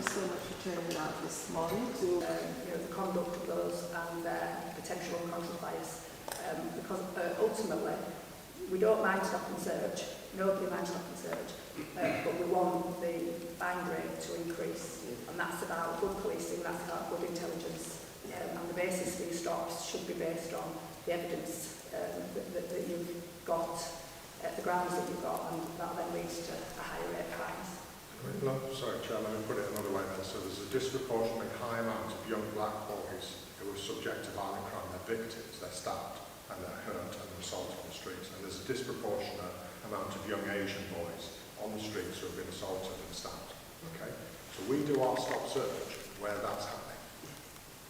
so much for turning out this morning to the conduct of those and their potential unconscious bias. Because ultimately, we don't mind stop and search, nobody minds stop and search, but we want the fine rate to increase, and that's about good policing, that's about good intelligence, and the basis for these stops should be based on the evidence that you've got, the grounds that you've got, and that then leads to a higher rate of fines. Sorry, Chair, let me put it another way then. So there's a disproportionately high amount of young black boys who are subject to violent crime. They're victims, they're stabbed, and they're hurt and they're assaulted on the streets. And there's a disproportionate amount of young Asian boys on the streets who have been assaulted and stabbed. Okay? So we do our stop search where that's happening.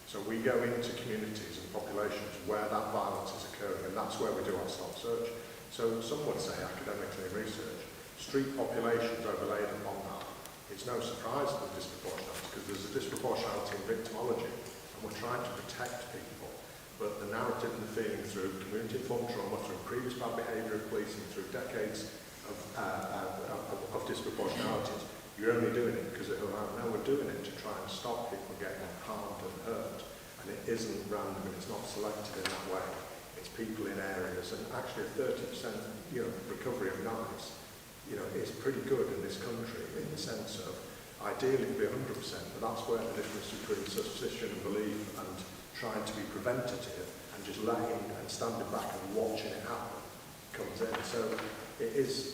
So we go into communities and populations where that violence is occurring, and that's where we do our stop search. So some would say, academically in research, street populations overlaid upon that. It's no surprise that there's disproportionality, because there's a disproportionality in victimology, and we're trying to protect people. But the narrative and the feeling through community-informed trauma, through previous bad behaviour of policing, through decades of disproportionalities, you're only doing it because it'll allow. Now we're doing it to try and stop people getting harmed and hurt, and it isn't random and it's not selected in that way. It's people in areas, and actually a 30% recovery of knives is pretty good in this country in the sense of ideally it'd be 100%, but that's where the difference between suspicion and belief and trying to be preventative and just letting and standing back and watching it happen comes in. So it is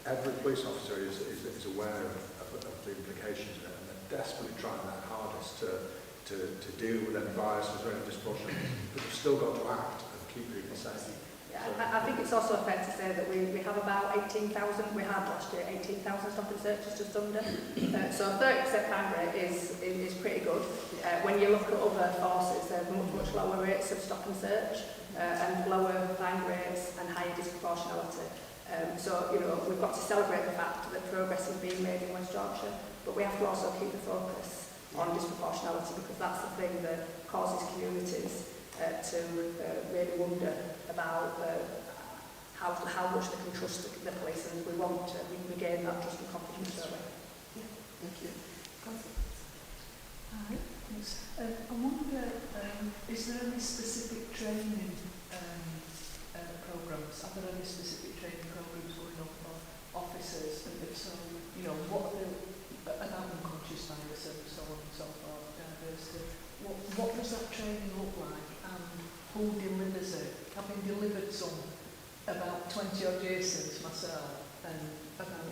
every police officer is aware of the implications of it, and they're desperately trying their hardest to deal with any biases or any disproportion, but they've still got to act and keep people safe. Yeah, I think it's also fair to say that we have about 18,000, we had last year 18,000 stop and searches just under. So 30% fine rate is pretty good. When you look at other forces, there's much lower rates of stop and search and lower fine rates and higher disproportionality. So we've got to celebrate the fact that progress is being made in West Yorkshire, but we have to also keep the focus on disproportionality, because that's the thing that causes communities to really wonder about how much they can trust the police, and we want to regain that trust and confidence. Yeah, thank you. Hi, thanks. I wonder, is there any specific training programs? Are there any specific training programs going on for officers? And if so, what are about unconscious bias and so on and so forth, diversity? What does that training look like? Who delivers it? Having delivered some about 20 odd years since myself, and about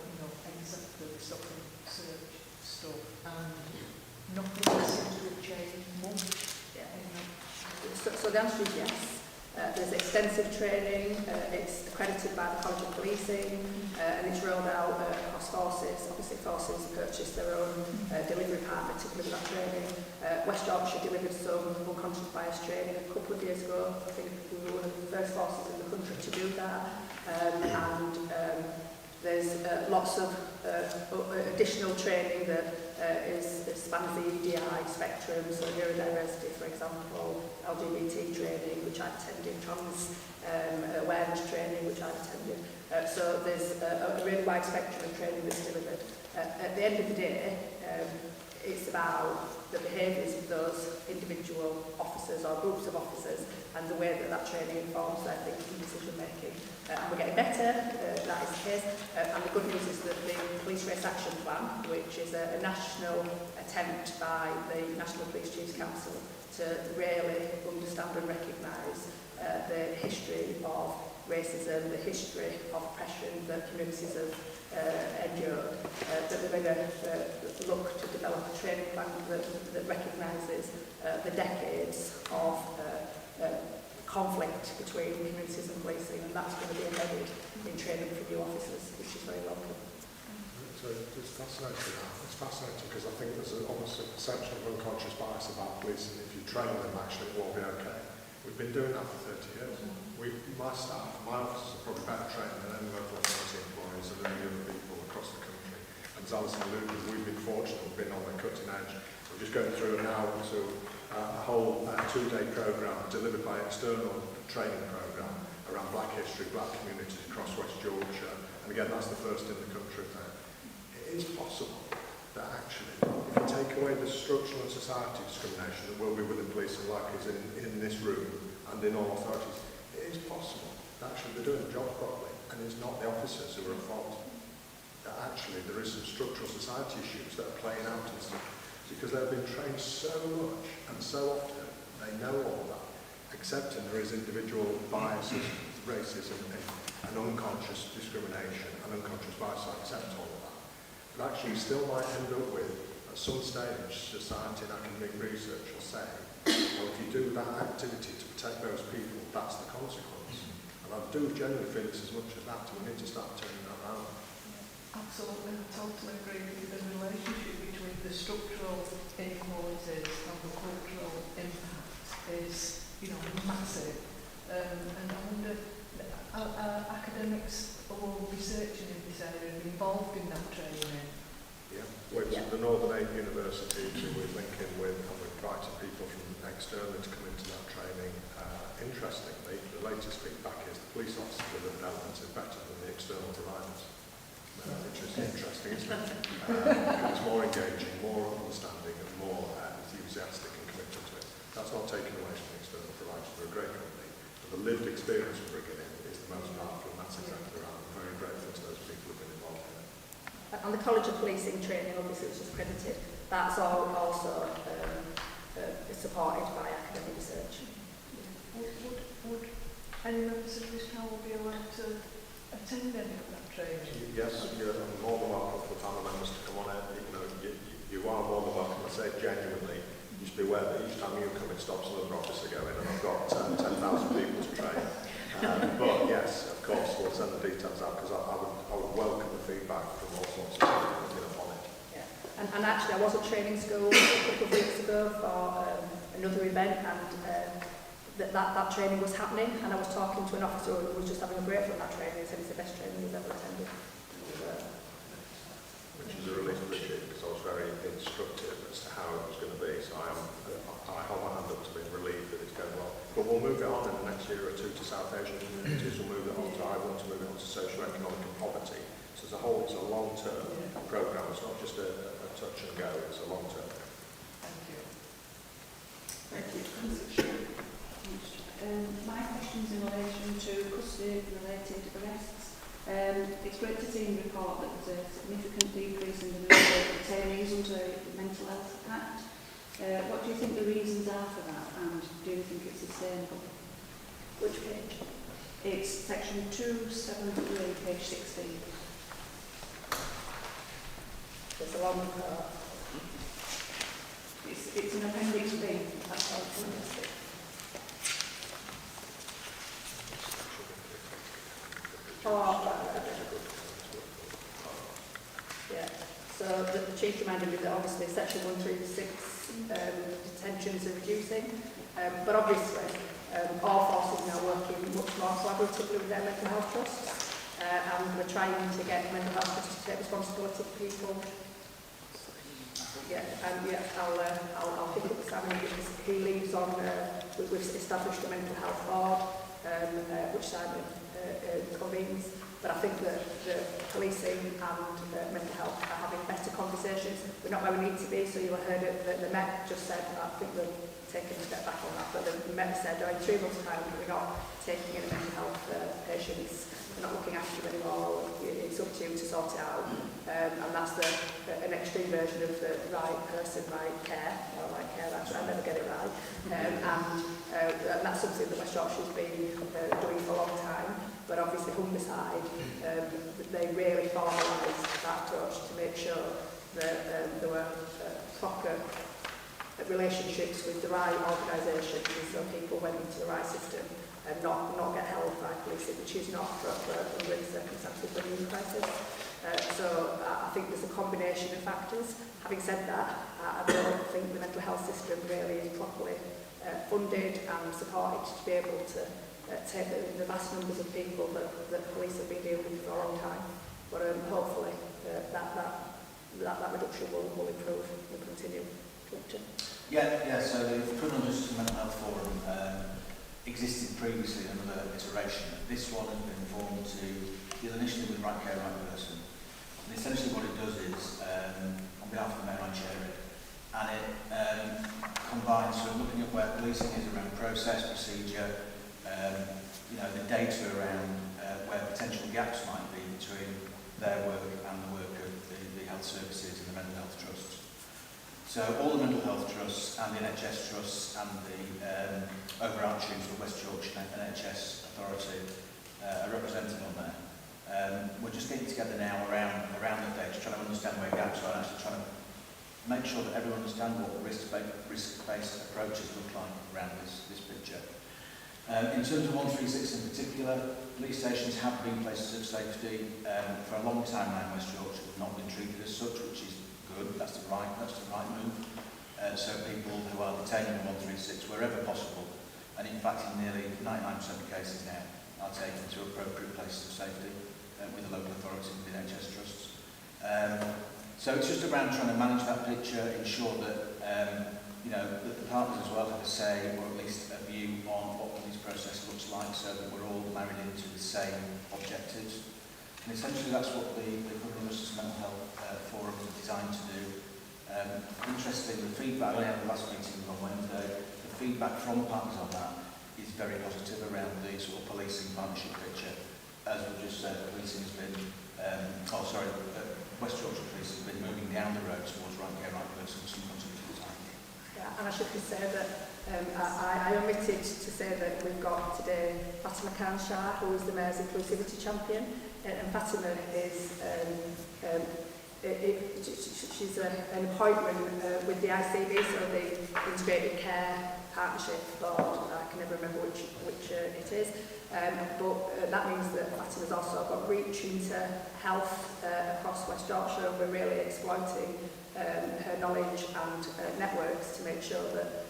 exactly the stop and search stuff, and nothing seems to have changed much. Yeah. So the answer is yes. There's extensive training. It's accredited by the College of Policing, and it's rolled out across forces. Obviously, forces purchase their own delivery partner to deliver that training. West Yorkshire delivered some unconscious bias training a couple of years ago. I think we were one of the first forces in the country to do that. There's lots of additional training that spans the EDI spectrum, so neurodiversity, for example, LGBT training, which I've attended, trans awareness training, which I've attended. So there's a really wide spectrum of training that's delivered. At the end of the day, it's about the behaviours of those individual officers or groups of officers and the way that training informs their thinking and decision making. And we're getting better, that is the case. And the good news is that the Police Race Action Plan, which is a national attempt by the National Police Chiefs Council to really understand and recognise the history of racism, the history of oppression that communities have endured, that they're going to look to develop a training plan that recognises the decades of conflict between communities and policing, and that's going to be embedded in training for new officers, which is very welcome. So it's fascinating. It's fascinating because I think there's almost a perception of unconscious bias about police, and if you train them, actually it will be okay. We've been doing that for 30 years. My staff, my officers are probably better trained than any local authority employees and any other people across the country. And as Alison alluded, we've been fortunate, we've been on the cutting edge. We're just going through now to a whole two-day programme delivered by external training programme around black history, black communities across West Yorkshire. And again, that's the first in the country there. It is possible that actually away the structural and society discrimination that will be within policing, like is in this room and in all authorities, it is possible that actually they're doing the job properly, and it's not the officers who are at fault. That actually there is some structural society issues that are playing out and stuff, because they've been trained so much and so often, they know all of that, accepting there is individual biases, racism, and unconscious discrimination and unconscious bias. I accept all of that. But actually, you still might end up with, at some stage, society and academic research will say, well, if you do that activity to protect those people, that's the consequence. And I do generally feel it's as much as that, we need to start turning that around. Absolutely, I totally agree with you. The relationship between the structural inequalities and the cultural impact is, massive. And I wonder, academics or researching in this area are involved in that training. Yeah, with the Northern 8 universities who we're linking with, and we've invited people from externally to come into that training. Interestingly, the latest feedback is the police officers with the elements is better than the external providers. Which is interesting, isn't it? It's more engaging, more understanding, and more enthusiastic and committed to it. That's not taken away from the external providers. They're a great company. But the lived experience we're bringing in is the most powerful, and that's exactly right. I'm very grateful to those people who've been involved in it. And the College of Policing training, obviously, which is accredited, that's all also supported by academic research. Would any members of this panel be allowed to attend any of that training? Yes, you're more than welcome for panel members to come on it. You are more than welcome. I say genuinely, just be aware that each time you come, it stops another officer going, and I've got 10,000 people to train. But yes, of course, we'll send the details out, because I would welcome the feedback from all sorts of people on it. Yeah. And actually, I was at training school a couple of weeks ago for another event, and that training was happening, and I was talking to an officer who was just having a break from that training. He said it's the best training he's ever attended. Which is a relief for me, because I was very instructive as to how it was going to be. So I hold my hand up to being relieved that it's going well. But we'll move it on in the next year or two to South Asian communities. We'll move it on to, I want to move it on to socio-economic and poverty. So as a whole, it's a long-term programme. It's not just a touch and go. It's a long-term. Thank you. Thank you. My question's in relation to custody-related arrests. It's great to see in the report that there's a significant decrease in the number of detainees under the Mental Health Act. What do you think the reasons are for that, and do you think it's sustainable? Which page? It's section 273, page 16. There's a long part. It's an appendix B. That's all. Yeah, so the chief reminded me that obviously section 136 detentions are reducing, but obviously all forces now working much more collaboratively with their mental health trusts, and we're trying to get mental health trusts to take responsibility for people. Yeah, and yeah, I'll pick up Simon because he leads on, we've established a mental health board, which Simon convenes, but I think that the policing and mental health are having better conversations. We're not where we need to be, so you heard it, the Met just said, I think they're taking a step back on that, but the Met said, in 3 months' time, we're not taking in mental health patients, we're not looking after them anymore, it's up to you to sort it out. And that's an extreme version of the right person, right care, or right care, I never get it right. And that's something that West Yorkshire's been doing for a long time, but obviously Humberside, they really formalised that approach to make sure that there were proper relationships with the right organisations, so people went into the right system and not get held by policing, which is not appropriate under the circumstances when you're in crisis. So I think there's a combination of factors. Having said that, I don't think the mental health system really is properly funded and supported to be able to take the vast numbers of people that police have been dealing with for a long time. But hopefully that reduction will improve, will continue. Yeah, so the Criminal Justice and Mental Health Forum existed previously in another iteration. This one has been formed to deal initially with right care, right person. And essentially what it does is, on behalf of the Mayor, I chair it, and it combines sort of looking at where policing is around process, procedure, you know, the data around where potential gaps might be between their work and the work of the health services and the mental health trusts. So all the mental health trusts and the NHS trusts and the overarching sort of West Yorkshire NHS authority are represented on there. We're just getting together now around the data, trying to understand where gaps are and actually trying to make sure that everyone understands what risk-based approaches look like around this picture. In terms of 136 in particular, police stations have been places of safety for a long time now in West Yorkshire. They've not been treated as such, which is good. That's the right move. So people who are detained in 136 wherever possible, and in fact in nearly 99% of cases now, are taken to appropriate places of safety with the local authorities and the NHS trusts. So it's just around trying to manage that picture, ensure that you know, that the partners as well have a say, or at least a view on what police process looks like, so that we're all married into the same objectives. And essentially that's what the Criminal Justice Mental Health Forum is designed to do. Interestingly, the feedback, I only had the last meeting on Wednesday, the feedback from partners on that is very positive around the sort of policing partnership picture. As we've just said, policing has been, West Yorkshire Police has been moving down the road towards right care, right person for some considerable time. Yeah, and I should say that I omitted to say that we've got today Fatima Khan-Shah, who is the Mayor's Inclusivity Champion, and Fatima is she's an appointment with the ICB, so the Integrated Care Partnership Board. I can never remember which it is, but that means that Fatima's also got reach into health across West Yorkshire, and we're really exploiting her knowledge and networks to make sure that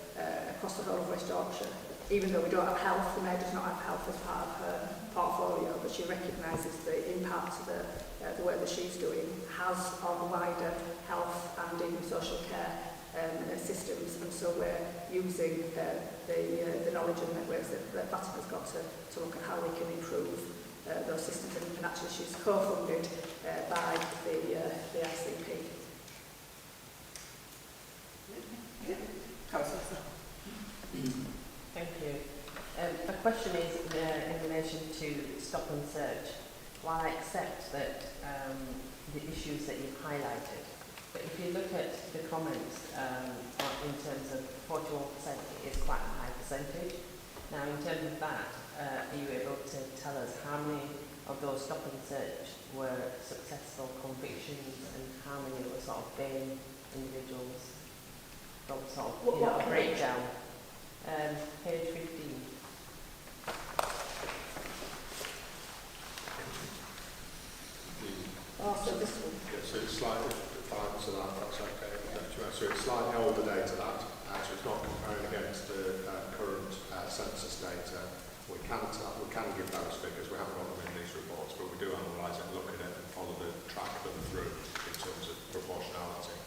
across the whole of West Yorkshire, even though we don't have health, the Mayor does not have health as part of her portfolio, but she recognises the impact that the work that she's doing has on wider health and even social care systems, and so we're using the knowledge and networks that Fatima's got to look at how we can improve those systems, and actually she's co-funded by the ICP. Thank you. My question is in relation to stop and search. While I accept that the issues that you've highlighted, but if you look at the comments in terms of 41%, it is quite a high percentage. Now, in terms of that, are you able to tell us how many of those stop and search were successful convictions and how many were sort of bail individuals? From sort of, you know, a breakdown. Page 15. Oh, so this one. Yeah, so it's slightly, if I answer that, that's okay. So it's slightly older data that, so it's not comparing against the current census data. We can give those figures, we haven't got them in these reports, but we do analyse it, look at it and follow the track them through in terms of proportionality.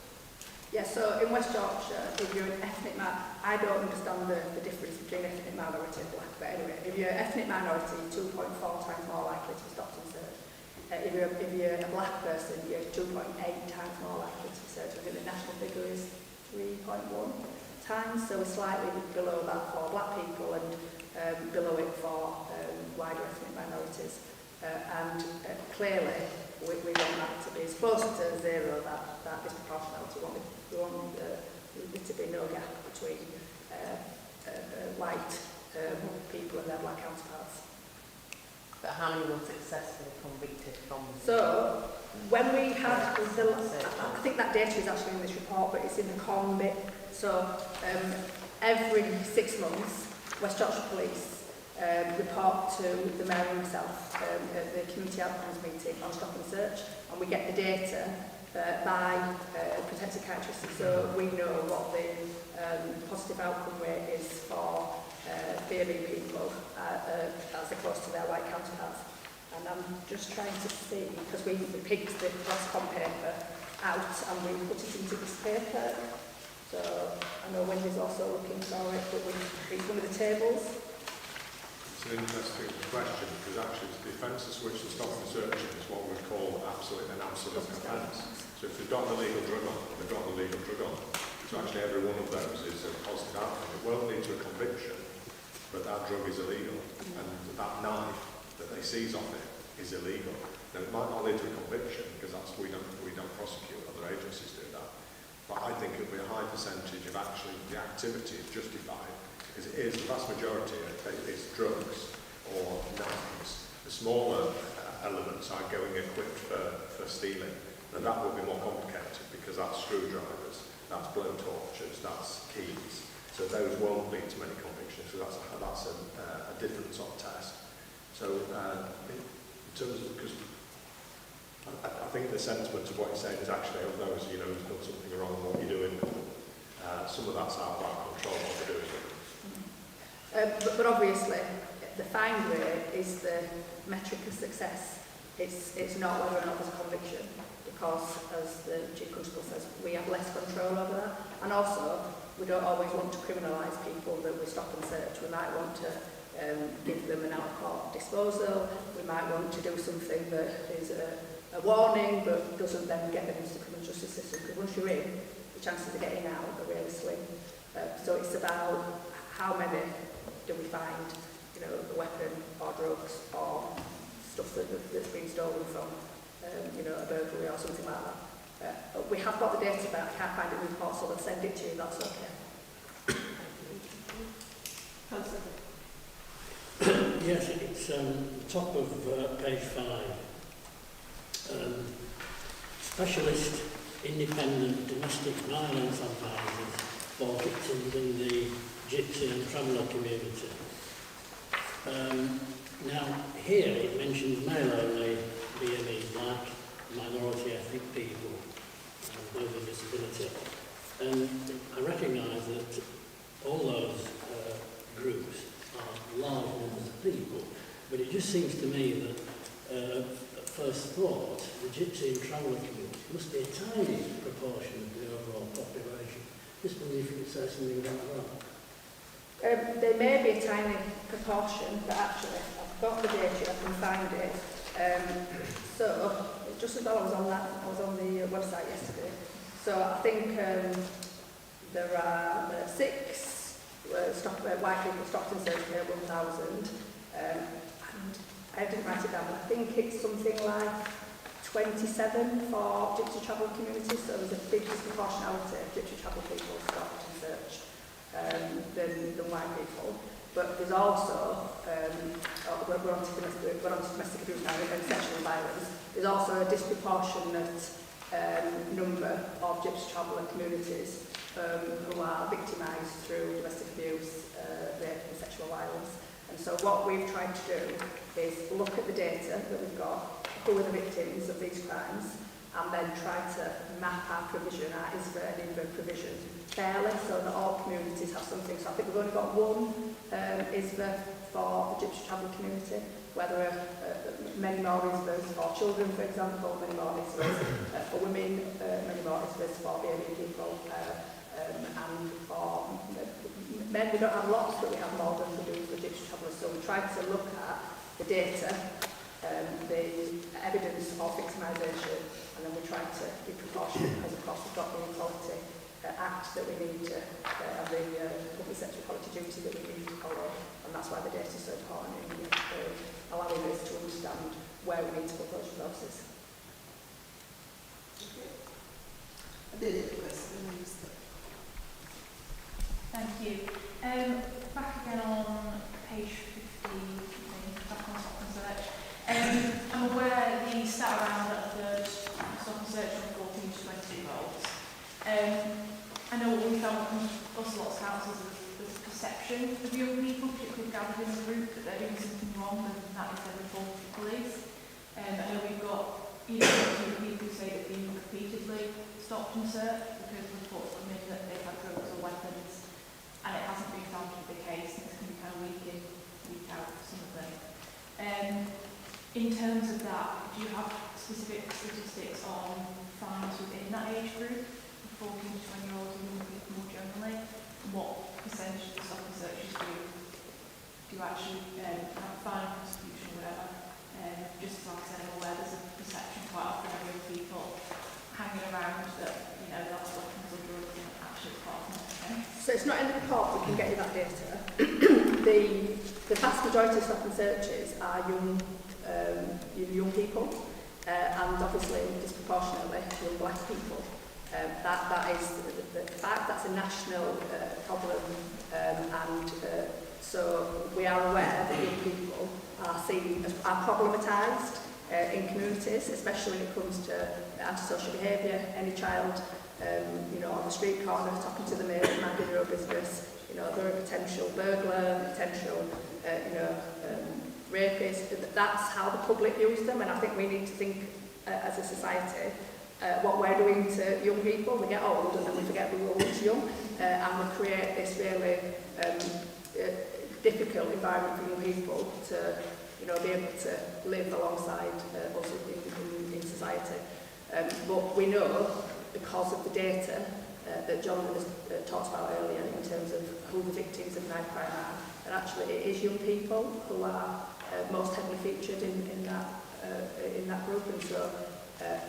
Yeah, so in West Yorkshire, if you're an ethnic I don't understand the difference between ethnic minority and black, but anyway, if you're an ethnic minority, you're 2.4 times more likely to be stopped and searched. If you're a black person, you're 2.8 times more likely to be searched. I think the national figure is 3.1 times, so we're slightly below that for black people and below it for wider ethnic minorities. And clearly, we want that to be as close to zero, that disproportionality. We want there to be no gap between white people and their black counterparts. But how many were successfully convicted from? So, when we had, I think that data is actually in this report, but it's in the column bit. So, every 6 months, West Yorkshire Police report to the Mayor himself at the Community Outcomes meeting on stop and search, and we get the data by protected characteristics, so we know what the positive outcome rate is for BME people as opposed to their white counterparts. And I'm just trying to see, because we picked the Westcom paper out and we put it into this paper, so I know Wendy's also looking for it, but it's one of the tables. It's an interesting question, because actually the offences which the stop and searching is what we call an absolute offence. So if they've got an illegal drug on, they've got an illegal drug on. So actually every one of those is a positive outcome. It won't lead to a conviction, but that drug is illegal, and that knife that they seize off it is illegal. Now it might not lead to a conviction because we don't prosecute, other agencies do that. But I think it'll be a high percentage of actually the activity is justified, because it is, the vast majority is drugs or knives. The smaller elements are going equipped for stealing. Now that will be more complicated because that's screwdrivers, that's blow torches, that's keys. So those won't lead to many convictions. So that's a different sort of test. So in terms of, because I think the sentiment of what you're saying is actually of those, you know, who's done something wrong in what you're doing, some of that's out of our control what we're doing. But obviously, the fine rate is the metric of success. It's not whether or not there's a conviction, because, as the Chief Constable says, we have less control over that. And also, we don't always want to criminalise people that we stop and search. We might want to give them an out-of-court disposal. We might want to do something that is a warning, but doesn't then get them into the criminal justice system. Because once you're in, the chances of getting out are really slim. So it's about how many do we find, you know, a weapon or drugs or stuff that's been stolen from, you know, a burglary or something like that. We have got the data, but I can't find it in the report, so I'll send it to you. That's okay. Yes, it's top of page 5. Specialist independent domestic violence advisors for victims in the gypsy and traveller community. Now, here it mentions male-only BME, black, minority ethnic people, and those with disability. And I recognise that all those groups are large numbers of people, but it just seems to me that at first thought, the gypsy and traveller community must be a tiny proportion of the overall population. Just wondering if you could say something about that. There may be a tiny proportion, but actually I've got the data, I can find it. So just as well, I was on the website yesterday. So I think there are 6 white people stopped and searched per 1,000, and I didn't write it down, but I think it's something like 27 for gypsy travel communities. So there's a big disproportionality of gypsy travel people stopped and searched than white people. But there's also, we're on to domestic abuse now and sexual violence, there's also a disproportionate number of gypsy traveller communities who are victimised through domestic abuse, rape and sexual violence. And so what we've tried to do is look at the data that we've got, who are the victims of these crimes, and then try to map our provision, our ISVA and INVA provision fairly, so that all communities have something. So I think we've only got one ISVA for the gypsy travel community, whether many more ISVAs for children, for example, many more ISVAs for women, many more ISVAs for BME people, and for men we don't have lots, but we have more than we do for gypsy travellers. So we tried to look at the data, the evidence of victimisation, and then we tried to be proportionate, because of course we've got the Equality Act that we need to, and the public sector equality duty that we need to follow, and that's why the data is so important in allowing us to understand where we need to put those resources. Thank you. Back again on page 15, back on stop and search. I'm aware the stat around at the stop and search on 14 to 20-year-olds. I know what we found from us lots of houses is the perception of young people, particularly gathered in a group, that they're doing something wrong, and that is their report to the police. I know we've got people who say that they've been repeatedly stopped and searched because reports come in that they've had drugs or weapons, and it hasn't been found to be the case, and it's going to be kind of week in, week out for some of them. In terms of that, do you have specific statistics on fines within that age group, 14 to 20-year-olds and young people more generally? What percentage of the stop and searches do you actually have a fine prosecution or whatever? Just like I said, I'm aware there's a perception quite often of young people hanging around that, you know, that's weapons or drugs, and actually So it's not in the report, we can get you that data. the vast majority of stop and searches are young people, and obviously disproportionately young black people. That is the fact, that's a national problem, and so we are aware that young people are seen as problematised in communities, especially when it comes to antisocial behaviour. Any child, on the street corner talking to the maid, minding their own business, they're a potential burglar, potential, rapist. That's how the public views them, and I think we need to think as a society what we're doing to young people. We get old and then we forget we were once young, and we create this really difficult environment for young people to be able to live alongside us in society. But we know, because of the data that John has talked about earlier in terms of who the victims of knife crime are, that actually it is young people who are most heavily featured in that group. And so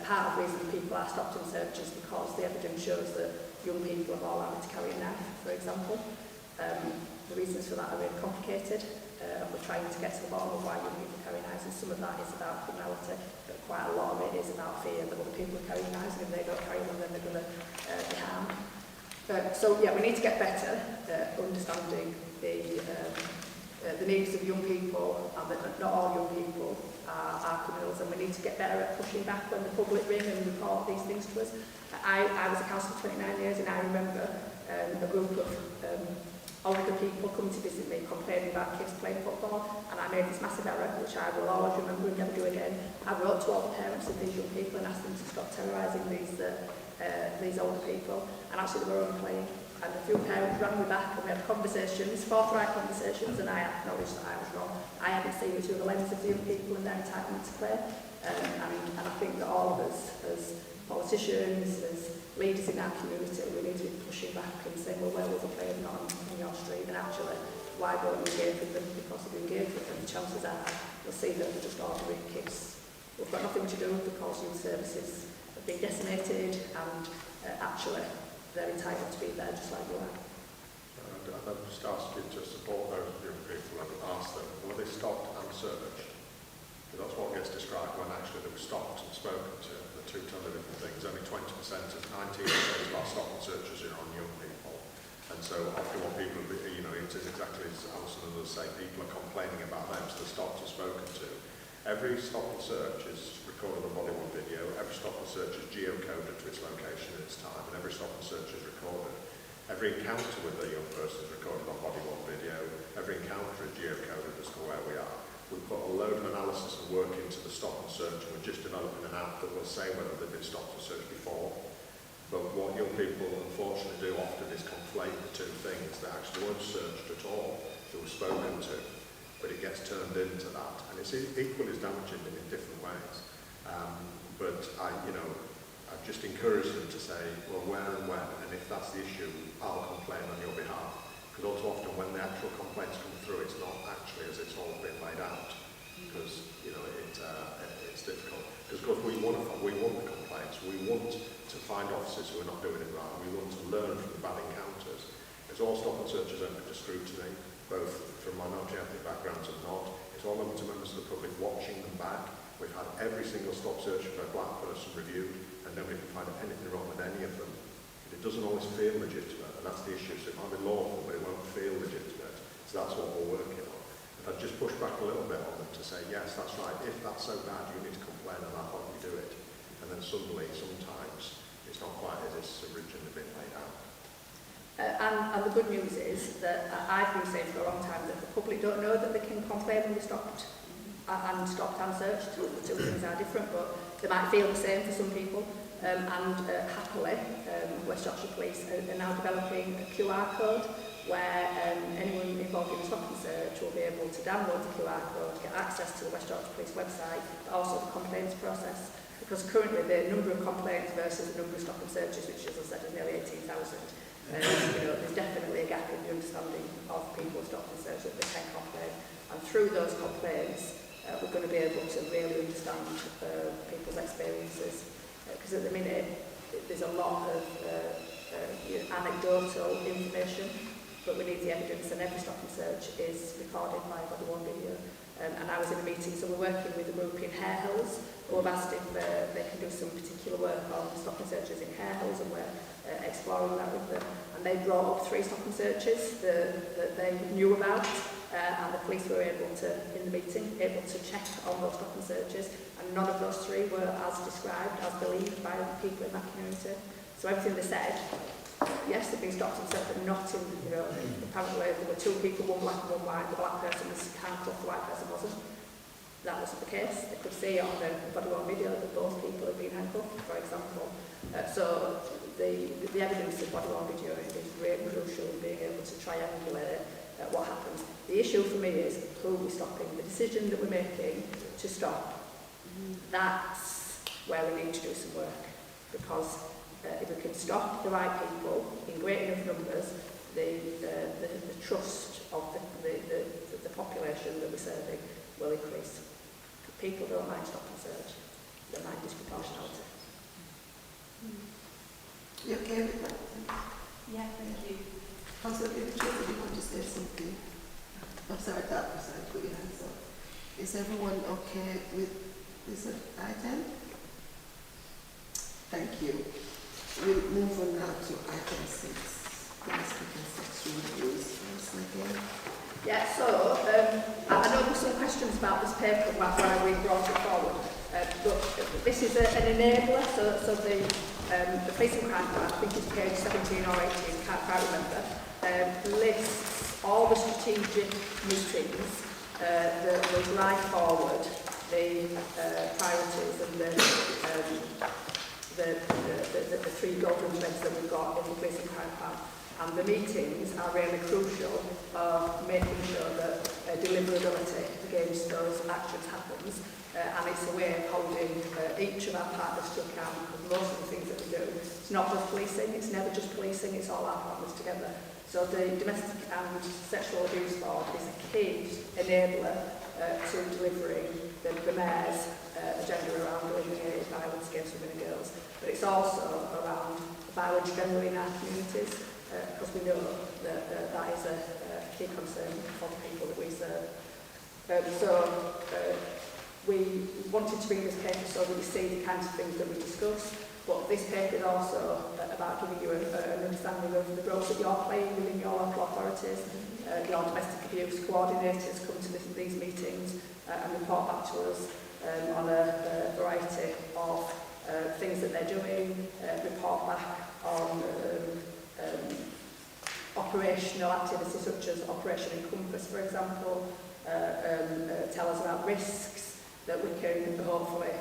part of the reason people are stopped and searched is because the evidence shows that young people are more likely to carry a knife, for example. The reasons for that are really complicated. We're trying to get to the bottom of why young people carry knives, and some of that is about criminality, but quite a lot of it is about fear that other people are carrying knives, and if they don't carry them, then they're going to be harmed. So yeah, we need to get better understanding the needs of young people, and that not all young people are criminals, and we need to get better at pushing back when the public ring and report these things to us. I was a counsellor for 29 years, and I remember a group of older people coming to visit me complaining about kids playing football, and I made this massive error, which I will always remember and never do again. I wrote to all the parents of these young people and asked them to stop terrorising these older people, and actually they were only playing. And a few parents rang me back and we had conversations, forthright conversations, and I acknowledged that I was wrong. I hadn't seen it through the lens of the young people and their entitlement to play. And I think that all of us, as politicians, as leaders in our community, we need to be pushing back and saying, well, where was the player not on your street? And actually, why don't you engage with them? Because if you engage with them, the chances are you'll see that they're just ordinary kids. We've got nothing to do because youth services have been decimated, and actually they're entitled to be there just like you are. I've just asked you to support those young people and ask them, were they stopped and searched? Because that's what gets described when actually they were stopped and spoken to. The two totally different things. Only 20% of 19% of our stop and searches are on young people. And so often what people, it is exactly as Alison and others say, people are complaining about them, so they're stopped and spoken to. Every stop and search is recorded on body-worn video, every stop and search is geocoded to its location and its time, and every stop and search is recorded. Every encounter with a young person is recorded on body-worn video, every encounter is geocoded as to where we are. We put a load of analysis and work into the stop and search, and we're just developing an app that will say whether they've been stopped and searched before. But what young people unfortunately do often is conflate the two things. They actually weren't searched at all, they were spoken to, but it gets turned into that, and it's equally as damaging in different ways. But I've just encouraged them to say, well, where and when, and if that's the issue, I'll complain on your behalf. Because also often when the actual complaints come through, it's not actually as it's all been laid out. Because it's difficult. Because of course we want the complaints. We want to find officers who are not doing it right. We want to learn from the bad encounters. It's all stop and searches open to scrutiny, both from minority ethnic backgrounds and not. It's all open to members of the public watching them back. We've had every single stop search for a black person reviewed, and nobody can find anything wrong with any of them. It doesn't always feel legitimate, and that's the issue. So it might be lawful, but it won't feel legitimate. So that's what we're working on. If I just push back a little bit on them to say, yes, that's right, if that's so bad, you need to complain and I'll help you do it. And then suddenly, sometimes, it's not quite as it's originally been laid out. And the good news is that I've been saying for a long time that the public don't know that they can complain when they're stopped and searched. The two things are different, but they might feel the same for some people. Happily, West Yorkshire Police are now developing a QR code where anyone involved in the stop and search will be able to download the QR code, get access to the West Yorkshire Police website, but also the complaints process. Because currently the number of complaints versus the number of stop and searches, which as I said is nearly 18,000, there's definitely a gap in the understanding of people stopped and searched that they can complain. And through those complaints, we're going to be able to really understand people's experiences. Because at the minute, there's a lot of anecdotal information, but we need the evidence, and every stop and search is recorded by body-worn video. And I was in a meeting, so we're working with a group in Hare Hills who have asked if they can do some particular work on stop and searches in Hare Hills, and we're exploring that with them. And they brought up 3 stop and searches that they knew about, and the police were able to, in the meeting, able to check on those stop and searches, and none of those 3 were as described, as believed by the people in that community. So everything they said, yes, they've been stopped and searched, but not in, apparently there were 2 people, one black and one white. The black person was handcuffed, the white person wasn't. That wasn't the case. They could see on the body-worn video that both people had been handcuffed, for example. So the evidence of body-worn video is really crucial in being able to triangulate what happens. The issue for me is who we're stopping. The decision that we're making to stop, that's where we need to do some work, because if we can stop the right people in great enough numbers, the trust of the population that we're serving will increase. People don't mind stop and search, they mind disproportionality. You okay with that? Yeah, thank you. Councillor Gibbs, you want to say something? I'm sorry, that was I put your hands up. Is everyone okay with this item? Thank you. We'll move on now to item 6. Domestic and sexual abuse. Again. Yeah, so I know there's some questions about this paper, why we brought it forward. But this is an enabler, so the police and crime plan, I think it's page 17 or 18, can't quite remember, lists all the strategic meetings that will drive forward the priorities and the 3 golden threads that we've got in the police and crime plan. And the meetings are really crucial for making sure that deliverability against those actions happens. And it's a way of holding each of our partners to account, because most of the things that we do, it's not just policing, it's never just policing, it's all our partners together. So the Domestic and Sexual Abuse Board is a key enabler to delivering the Mayor's agenda around eliminating violence against women and girls. But it's also around violence generally in our communities, because we know that that is a key concern for the people that we serve. We wanted to bring this paper so that you see the kinds of things that we discuss, but this paper is also about giving you an understanding of the roles that you're playing within your local authorities. Your domestic abuse coordinators come to these meetings and report back to us on a variety of things that they're doing, report back on operational activities such as Operation Encompass, for example, tell us about risks that we can hopefully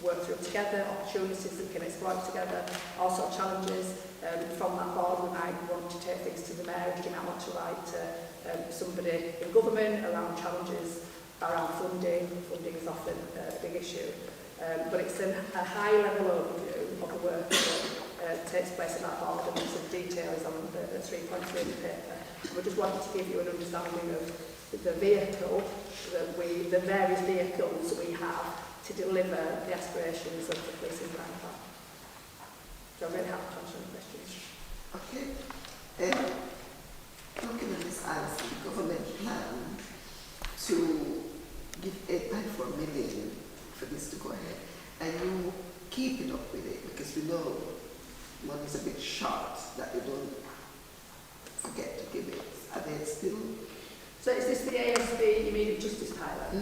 work through together, opportunities that we can exploit together, also challenges. From that board, we might want to take things to the Mayor, we might want to write to somebody in government around challenges around funding. Funding is often a big issue. But it's a high-level overview of the work that takes place in that board, and some details on the 3.3 of the paper. We just wanted to give you an understanding of the vehicle, the various vehicles that we have to deliver the aspirations of the police and crime plan. So I'm really happy to answer any questions. Okay. Looking at this as the government plan to give 8.4 million for this to go ahead, and you keeping up with it, because we know money's a bit short, that they don't forget to give it. Are they still? So is this the ASB immediate justice pilot?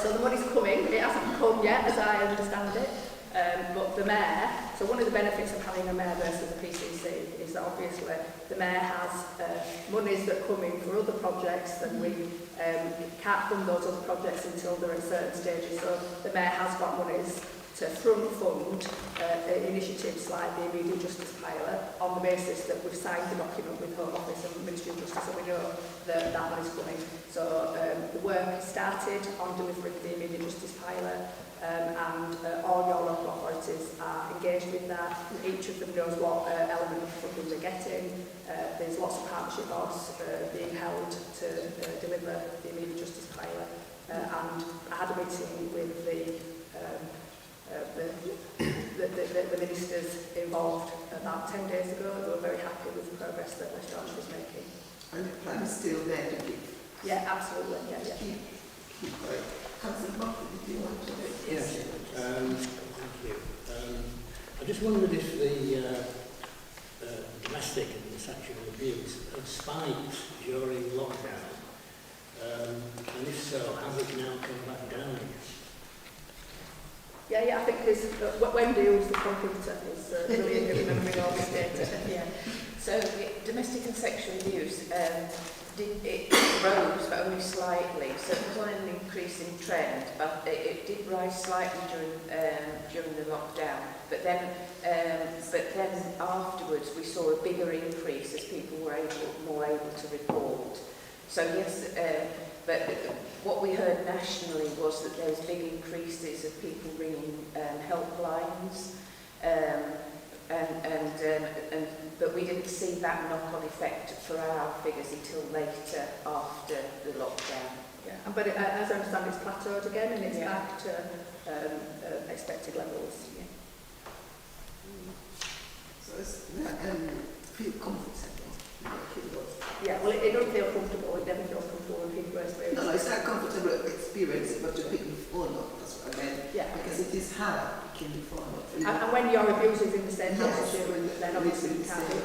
So the money's coming. It hasn't come yet, as I understand it. But the Mayor, so one of the benefits of having a Mayor versus a PCC is that obviously the Mayor has monies that come in for other projects, and we can't fund those other projects until they're at certain stages. So the Mayor has got monies to front fund initiatives like the immediate justice pilot on the basis that we've signed the document with Home Office and Ministry of Justice, and we know that that money's coming. So the work has started on delivering the immediate justice pilot, and all your local authorities are engaged with that. Each of them knows what element of funding they're getting. There's lots of partnership boards being held to deliver the immediate justice pilot. And I had a meeting with the the ministers involved about 10 days ago. They were very happy with the progress that West Yorkshire was making. And the plan is still there to give. Yeah, absolutely. Yeah, yeah. Keep going. Councillor Murphy, did you want to? Yes. Thank you. I just wondered if the domestic and sexual abuse had spiked during lockdown, and if so, has it now come back down again? Yeah, I think there's Wendy, who's the computer, is really remembering all this data. Yeah. So domestic and sexual abuse, it rose, but only slightly. So it was on an increasing trend, but it did rise slightly during the lockdown. But then afterwards, we saw a bigger increase as people were more able to report. So yes, but what we heard nationally was that there was big increases of people ringing helplines, but we didn't see that knock-on effect for our figures until later after the lockdown. Yeah, but as I understand, it's plateaued again and it's back to expected levels. Yeah. So it's feel comfortable. Yeah, well, it don't feel comfortable. It never feels comfortable when people are experiencing. No, it's not comfortable experience, but to pick the phone up. That's what I meant. Yeah. Because it is hard picking the phone up. And when your abuser is in the same house as Yes, you, then obviously you can't do it.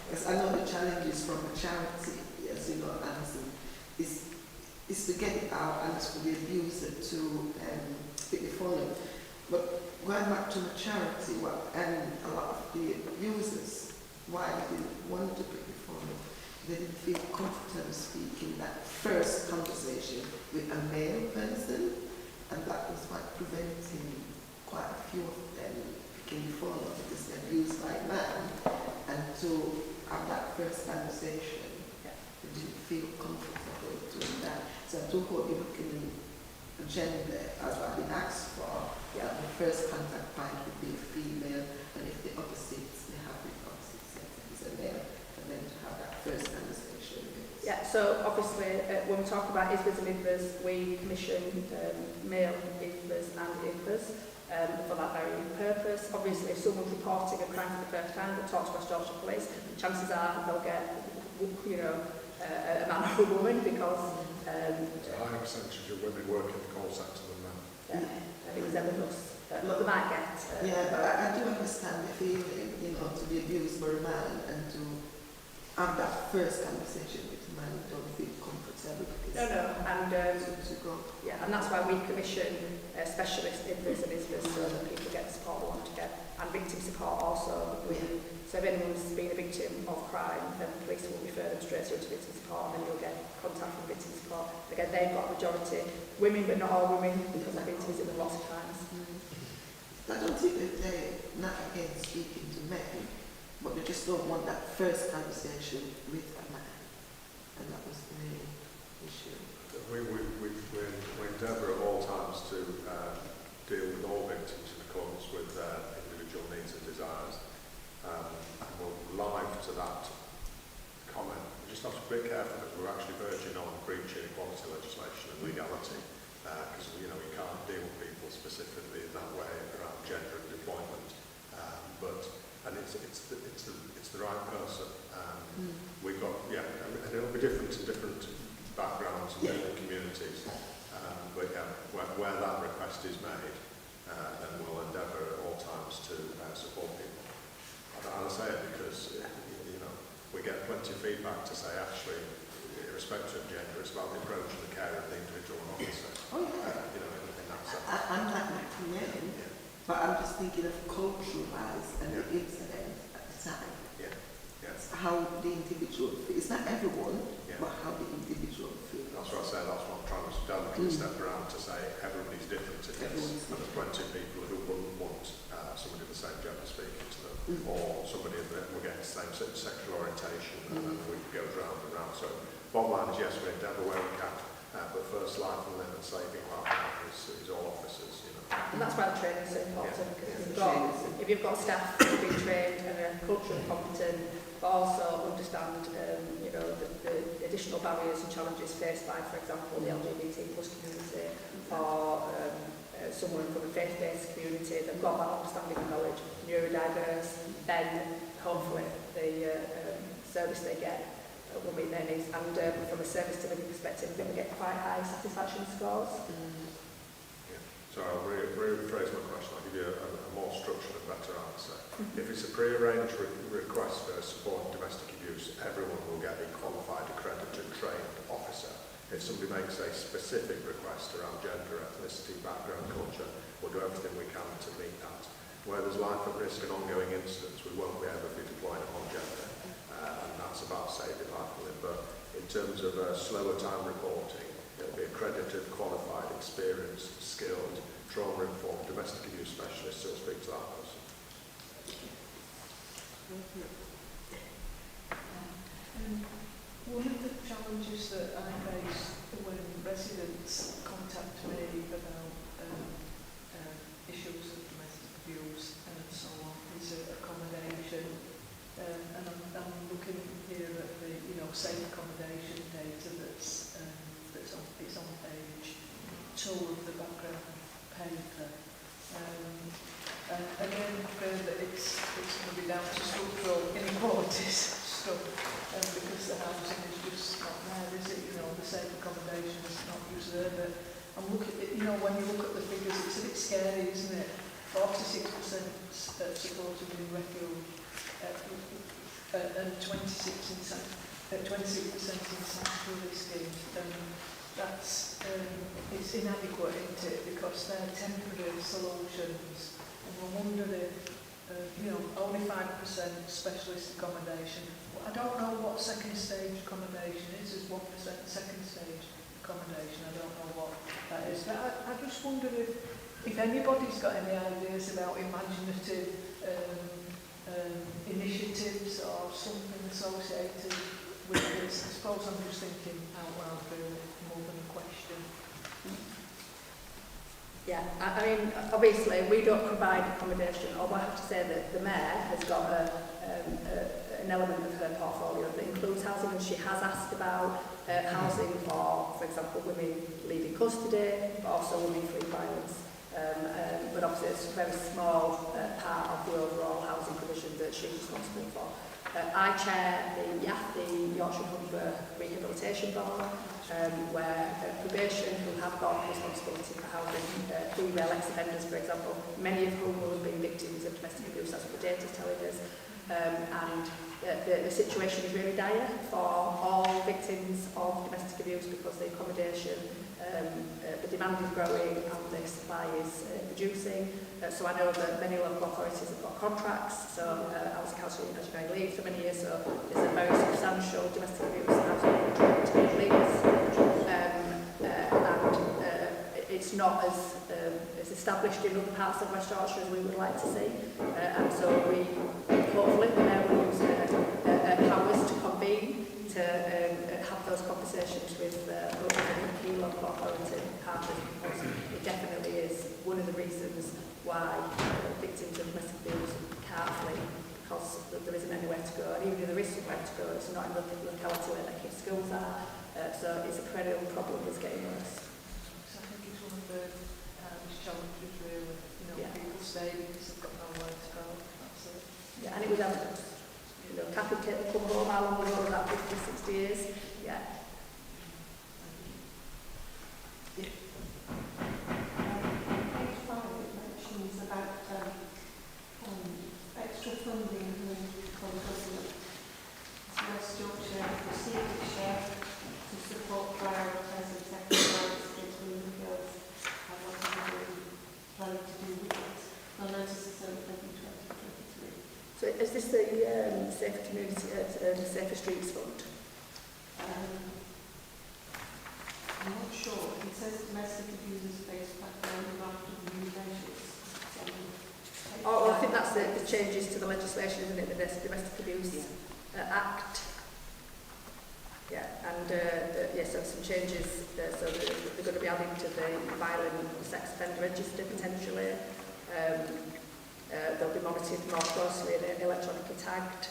Because I know the challenges from a charity, as you know, Alison, is to get it out and it's for the abuser to pick the phone up. But going back to the charity, a lot of the abusers, why they didn't want to pick the phone up, they didn't feel comfortable speaking that first conversation with a male person, and that was what preventing quite a few of them picking the phone up because they're abused by man, and to have that first conversation, they didn't feel comfortable doing that. So I do hope you're looking in gender, as I've been asked for, that the first contact point would be a female, and if the opposites, they have the opposite sex, it's a male, and then to have that first conversation. Yeah, so obviously when we talk about ISBAs and IDBAs, we commission male ISBAs and IDBAs for that very purpose. Obviously, if someone's reporting a crime for the first time, they'll talk to West Yorkshire Police, chances are they'll get, a man or a woman because... There's a higher percentage of women working in the call centre than men. I think there's evidence that they might get... but I do understand the feeling, to be abused by a man and to have that first conversation with a man who don't feel comfortable because... and that's why we commission specialist ISBAs and ISBAs so that people get the support they want to get, and victim support also. So if anyone's been a victim of crime, then police will refer them straight through to victim support, and then you'll get contact from victim support. Again, they've got a majority women, but not all women, because I've been to visit them lots of times. I don't think that they're not against speaking to men, but they just don't want that first conversation with a man, and that was the main issue. We endeavour at all times to deal with all victims in accordance with their individual needs and desires. And we're live to that comment. We just have to be careful because we're actually verging on breaching equality legislation and legality, because you can't deal with people specifically in that way around gender and deployment. And it's the right person. We've got and it'll be different in different backgrounds and different communities. But where that request is made, then we'll endeavour at all times to support people. And I say it because we get plenty of feedback to say actually, irrespective of gender, it's about the approach and the care of the individual and officer. In that sense. I'm not men, but I'm just thinking of cultural-wise and the incident at the time. How the individual feels. It's not everyone, but how the individual feels. That's what I say. That's what I'm trying to delicately step around to say. Everybody's different in this, and there's plenty of people who wouldn't want somebody of the same gender speaking to them, or somebody that will get the same sexual orientation, and then we go round and round. So, bottom line is yes, we endeavour where we can, but first life and limb and saving partner is all officers. And that's why the training is so important, because if you've got staff who've been trained and are culturally competent, but also understand the additional barriers and challenges faced by, for example, the LGBT plus community, or someone from a faith-based community, they've got that understanding and knowledge, neurodiverse, then hopefully the service they get will meet their needs. And from a service to living perspective, I think we get quite high satisfaction scores. So I'll rephrase my question. I'll give you a more structured and better answer. If it's a pre-arranged request for support in domestic abuse, everyone will get a qualified, accredited, trained officer. If somebody makes a specific request around gender, ethnicity, background, culture, we'll do everything we can to meet that. Where there's life at risk and ongoing incidents, we won't be able to be deploying upon gender, and that's about saving life. But in terms of slower time reporting, it'll be accredited, qualified, experienced, skilled, trauma-informed domestic abuse specialists who'll speak to that person. One of the challenges that I face when residents contact me about issues of domestic abuse and so on is accommodation. And I'm looking here at the safe accommodation data that's on page 2 of the background paper. And again, I feel that it's going to be down to structural inequalities stuff, because the housing is just not there, is it? The safe accommodation is not just there. But I'm looking at, when you look at the figures, it's a bit scary, isn't it? 46% supported in refuge, and 26% in sanctuary schemes. That's it's inadequate, isn't it? Because they're temporary solutions, and I wonder if only 5% specialist accommodation. I don't know what second stage accommodation is. There's 1% second stage accommodation. I don't know what that is. But I just wonder if anybody's got any ideas about imaginative initiatives or something associated with this. I suppose I'm just thinking out loud really, more than a question. Yeah, I mean, obviously we don't provide accommodation, although I have to say that the Mayor has got an element of her portfolio that includes housing, and she has asked about housing for example, women leaving custody, but also women fleeing violence. But obviously it's a very small part of the overall housing provision that she's responsible for. I chair the YAF, the Yorkshire Humber Rehabilitation Board, where probation who have got responsibility for housing female ex-offenders, for example, many of whom will have been victims of domestic abuse, that's what the data is telling us. And the situation is really dire for all victims of domestic abuse because the accommodation, the demand is growing and the supply is reducing. So I know that many local authorities have got contracts. So I was a councillor as you know, in Leeds for many years, so there's a very substantial domestic abuse housing contract in Leeds. It's not as established in other parts of West Yorkshire as we would like to see. And so we hopefully will use powers to convene to have those conversations with key local authority partners, because it definitely is one of the reasons why victims of domestic abuse can't flee, because there isn't anywhere to go, and even if there is somewhere to go, it's not in the locality where their kids' schools are, so it's a perennial problem that's getting worse. So I think it's one of the challenges really, people stay because they've got nowhere to go. That's it. Yeah, and it was evidence. Catholic kids come home, how long ago was that, 50, 60 years? Yeah. Page 5 it mentions about extra funding from government. West Yorkshire received its share to support prioritising second rights between the girls and what are they planning to do with it. No notice is open in 2023. So is this the Safer Community, Safer Streets Fund? I'm not sure. It says domestic abusers face background after new measures. Oh, I think that's the changes to the legislation, isn't it? The Domestic Abuse Act. Yeah, and so some changes. So they're going to be adding to the violent sex offender register potentially. They'll be monitored more closely and electronically tagged.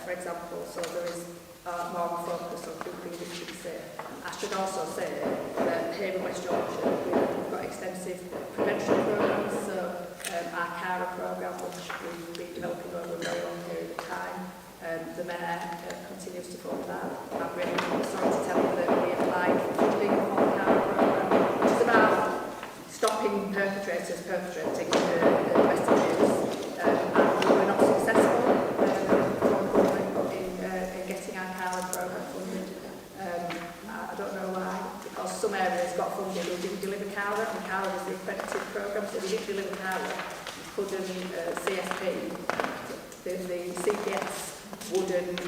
for example, so there is more focus on keeping victims safe. I should also say that here in West Yorkshire we've got extensive prevention programmes, so our CARA programme, which we've been developing over a very long period of time, the Mayor continues to fund that. I'm really sorry to tell you that we applied for funding for the CARA programme, which is about stopping perpetrators perpetrating domestic abuse, and we were not successful in getting our CARA programme funded. I don't know why, because some areas got funded who didn't deliver CARA, and CARA was the accredited programme, so if you didn't deliver CARA, you couldn't CSP, the CPS wouldn't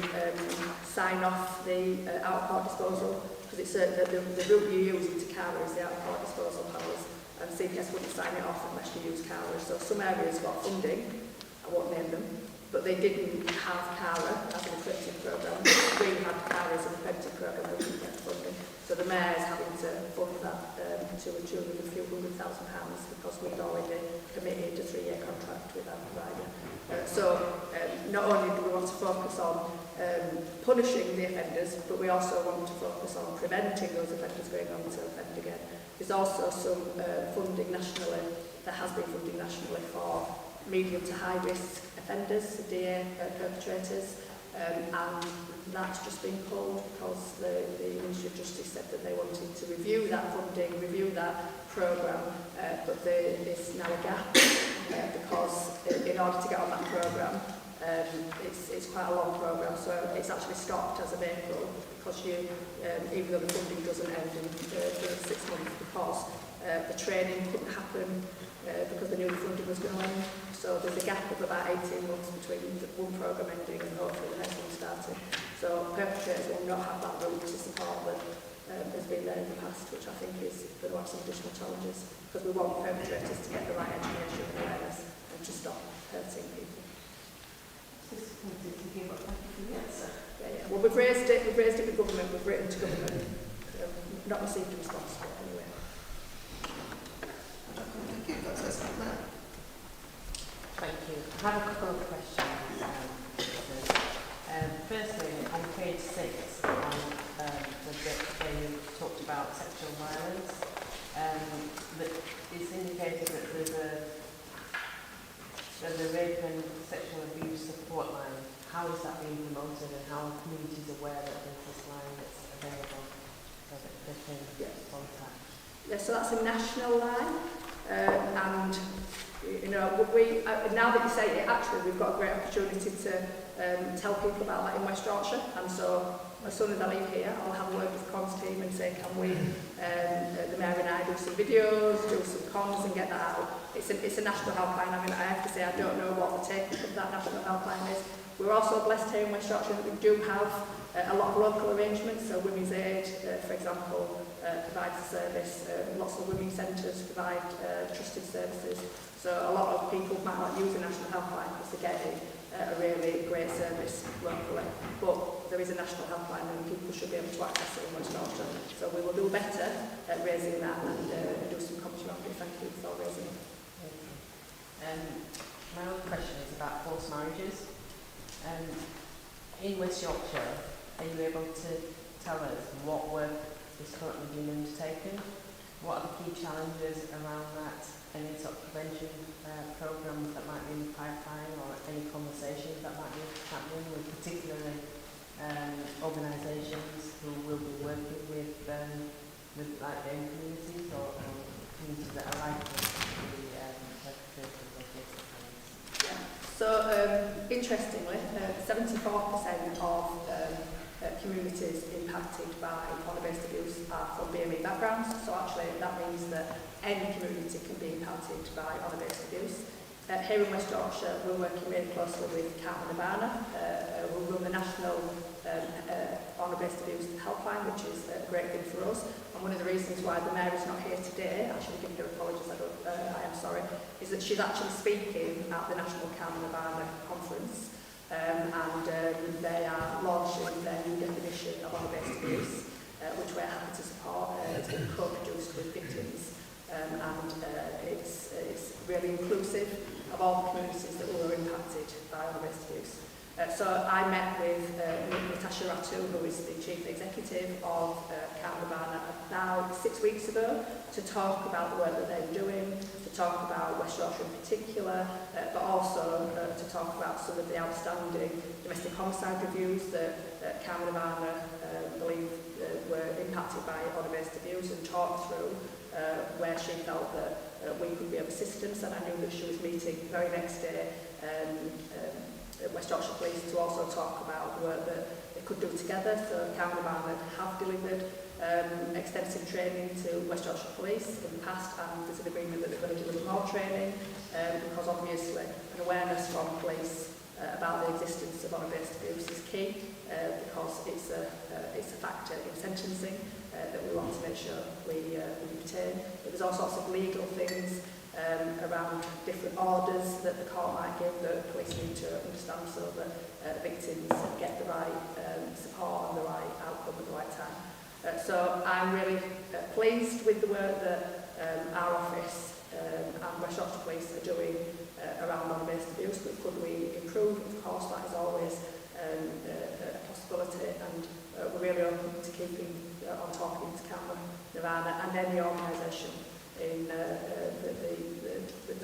sign off the out-of-court disposal, because it's the route you use into CARA is the out-of-court disposal powers, and CPS wouldn't sign it off unless you use CARA. So some areas got funding, I won't name them, but they didn't have CARA as an accredited programme. We had CARA as an accredited programme, we didn't get funding. So the Mayor is having to fund that to a tune of a few £100,000 because we'd already committed a 3-year contract with our provider. Not only do we want to focus on punishing the offenders, but we also want to focus on preventing those offenders going on to offend again. There's also some funding nationally, there has been funding nationally for medium to high risk offenders, DA perpetrators, and that's just been pulled because the Ministry of Justice said that they wanted to review that funding, review that programme, but there's now a gap because in order to get on that programme, it's quite a long programme, so it's actually stopped as of April because even though the funding doesn't end in 6 months, because the training couldn't happen because they knew the funding was going to end. So there's a gap of about 18 months between one programme ending and hopefully the next one starting. So perpetrators will not have that route to support that has been there in the past, which I think is going to have some additional challenges because we want perpetrators to get the right education and awareness and to stop hurting people. Disappointed to hear what thank you for the answer. Yeah. Well, we've raised it with government, we've written to government, not received a response, but anyway. Thank you, Dr. Esmond. Thank you. I have a couple of questions. Firstly, on page 6, on the bit where you talked about sexual violence, that it's indicated that there's a rape and sexual abuse support line. How is that being promoted and how are communities aware that there's this line that's available so that they can contact? Yeah, so that's a national line, and you know, we now that you say it, actually we've got a great opportunity to tell people about that in West Yorkshire, and so as soon as I leave here I'll have a word with the comms team and say can we, the Mayor and I, do some videos, do some comms and get that out. It's a national helpline. I mean, I have to say I don't know what the take of that national helpline is. We're also blessed here in West Yorkshire that we do have a lot of local arrangements, so Women's Aid, for example, provides a service, lots of women's centres provide trusted services, so a lot of people might not use a national helpline because they're getting a really great service locally, but there is a national helpline and people should be able to access it in West Yorkshire, so we will do better at raising that and do some comments around it. Thank you for raising it. My other question is about forced marriages. In West Yorkshire, are you able to tell us what work is currently being undertaken? What are the key challenges around that? Any sort of prevention programmes that might be in the pipeline or any conversations that might be happening with particularly organisations who will be working with like their own communities or communities that are likely to be perpetrators of this offence? Yeah. So interestingly, 74% of communities impacted by honour-based abuse are from BME backgrounds, so actually that means that any community can be impacted by honour-based abuse. Here in West Yorkshire, we're working really closely with Carmen Urbana, who run the National Honour-Based Abuse Helpline, which is a great thing for us. And one of the reasons why the Mayor is not here today, actually giving her apologies, I am sorry, is that she's actually speaking at the National Carmen Urbana conference. They are launching their new definition of honour-based abuse, which we're happy to support. It's been co-produced with victims, it's really inclusive of all the communities that were impacted by honour-based abuse. So I met with Natasha Ratu, who is the Chief Executive of Carnarvon about 6 weeks ago, to talk about the work that they're doing, to talk about West Yorkshire in particular, but also to talk about some of the outstanding domestic homicide reviews that Carnarvon believe were impacted by order-based abuse, and talk through where she felt that we could be of assistance. And I knew that she was meeting the very next day West Yorkshire Police to also talk about the work that they could do together. So Carnarvon have delivered extensive training to West Yorkshire Police in the past, and there's an agreement that they're going to deliver more training because obviously an awareness from police about the existence of honour-based abuse is key because it's a factor in sentencing that we want to make sure we retain. But there's all sorts of legal things around different orders that the court might give that police need to understand so that victims get the right support and the right outcome at the right time. So I'm really pleased with the work that our office and West Yorkshire Police are doing around honour-based abuse, but could we improve? Of course, that is always a possibility, and we're really open to keeping on talking to Carnarvon and any organisation in the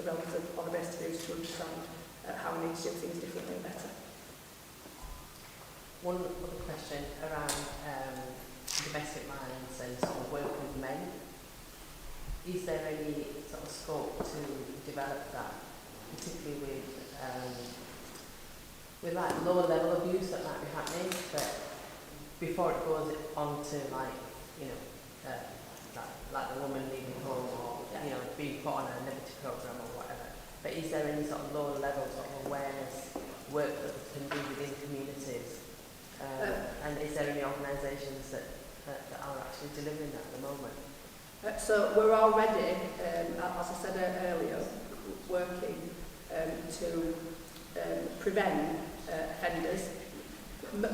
realms of honour-based abuse to understand how we need to do things differently and better. One other question around domestic violence and sort of work with men. Is there any sort of scope to develop that, particularly with like lower level abuse that might be happening, but before it goes on to like, you know, like the woman leaving home or, you know, being put on a negative program or whatever. But is there any sort of lower level sort of awareness work that we can do within communities? And is there any organisations that are actually delivering that at the moment? So we're already, as I said earlier, working to prevent offenders.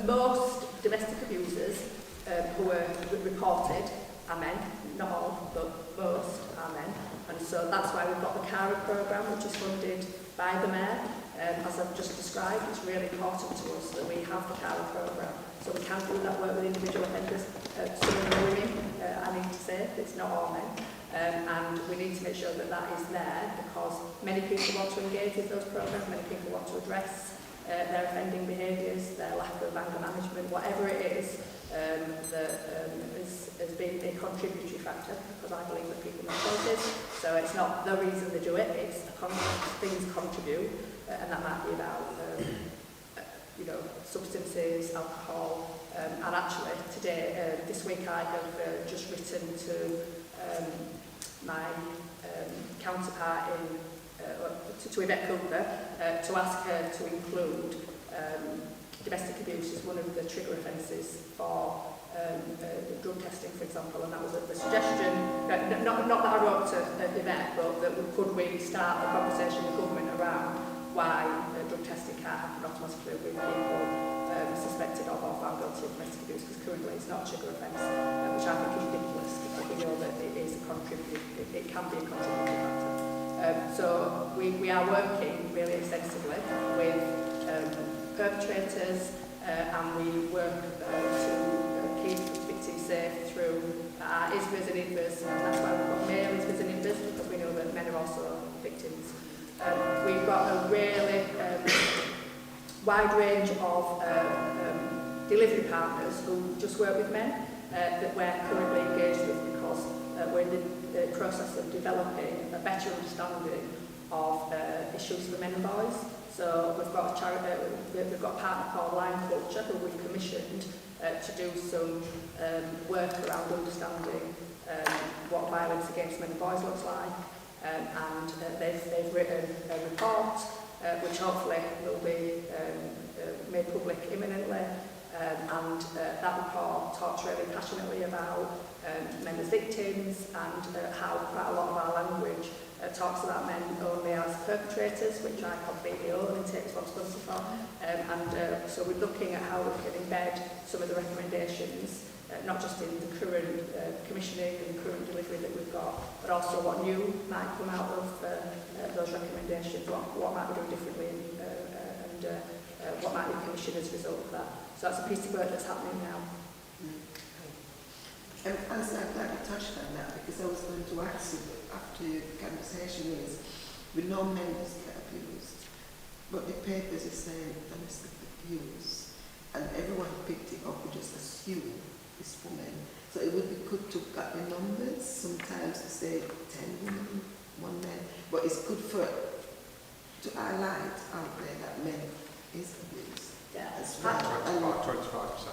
Most domestic abusers who are reported are men, not all, but most are men. And so that's why we've got the CARA programme, which is funded by the Mayor. As I've just described, it's really important to us that we have the CARA programme, so we can do that work with individual offenders. Some of them are women, I need to say, it's not all men. And we need to make sure that that is there because many people want to engage with those programmes, many people want to address their offending behaviours, their lack of anger management, whatever it is that has been a contributory factor, because I believe that people make choices. So it's not the reason they do it, it's things contribute, and that might be about you know, substances, alcohol, and actually today, this week I have just written to my counterpart in to Yvette Cooper to ask her to include domestic abuse as one of the trigger offences for drug testing, for example, and that was the suggestion, not that I wrote to Yvette, but that could we start a conversation with government around why drug testing can't happen automatically with people suspected of or found guilty of domestic abuse, because currently it's not a trigger offence, which I think is ridiculous, because we know that it is a it can be a contributing factor. So we are working really extensively with perpetrators, and we work to keep victims safe through our ISBAs and IDBAs, and that's why we've got male ISBAs and IDBAs, because we know that men are also victims. We've got a really wide range of delivery partners who just work with men that we're currently engaged with, because we're in the process of developing a better understanding of issues for men and boys. So we've got we've got a partner called Line Culture who we've commissioned to do some work around understanding what violence against men and boys looks like, and they've written a report which hopefully will be made public imminently, and that report talks really passionately about men as victims and how quite a lot of our language talks about men only as perpetrators, which I completely own and take responsibility for. So we're looking at how we can embed some of the recommendations, not just in the current commissioning and current delivery that we've got, but also what new might come out of those recommendations, what might we do differently, and what might be commissioned as a result of that. So that's a piece of work that's happening now. I'm glad you touched on that, because I was going to ask you after your conversation is, we know men get abused, but the papers are saying domestic abuse, and everyone picked it up, we just assume it's women. So it would be good to get the numbers, sometimes to say 10 women, 1 man, but it's good to highlight out there that men is abused as well. About 25% of them.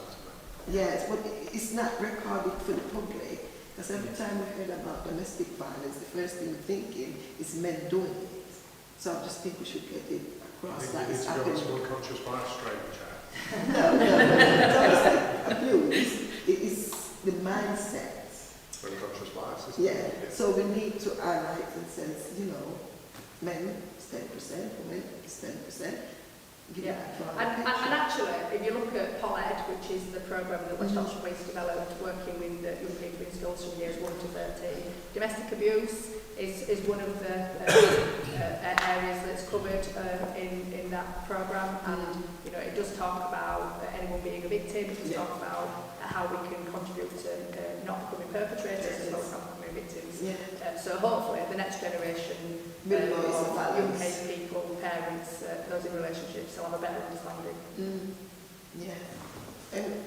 Yes, but it's not recorded for the public, because every time we heard about domestic violence, the first thing we're thinking is men doing it. So I just think we should get it across that it's happening. Unconscious bias stranger. No, domestic abuse is the mindset. Unconscious bias, isn't Yeah, it? so we need to highlight and sense, men is 10%, women is 10%. Give Yeah. that broad And picture. actually, if you look at PolEd, which is the programme that West Yorkshire Police developed, working with young people in schools from years 1 to 13, domestic abuse is one of the areas that's covered in that programme, and it does talk about anyone being a victim. It does talk about how we can contribute to not becoming perpetrators as well as not becoming victims. Yeah. So hopefully the next generation of young people, parents, those in relationships will have a better understanding. Yeah. And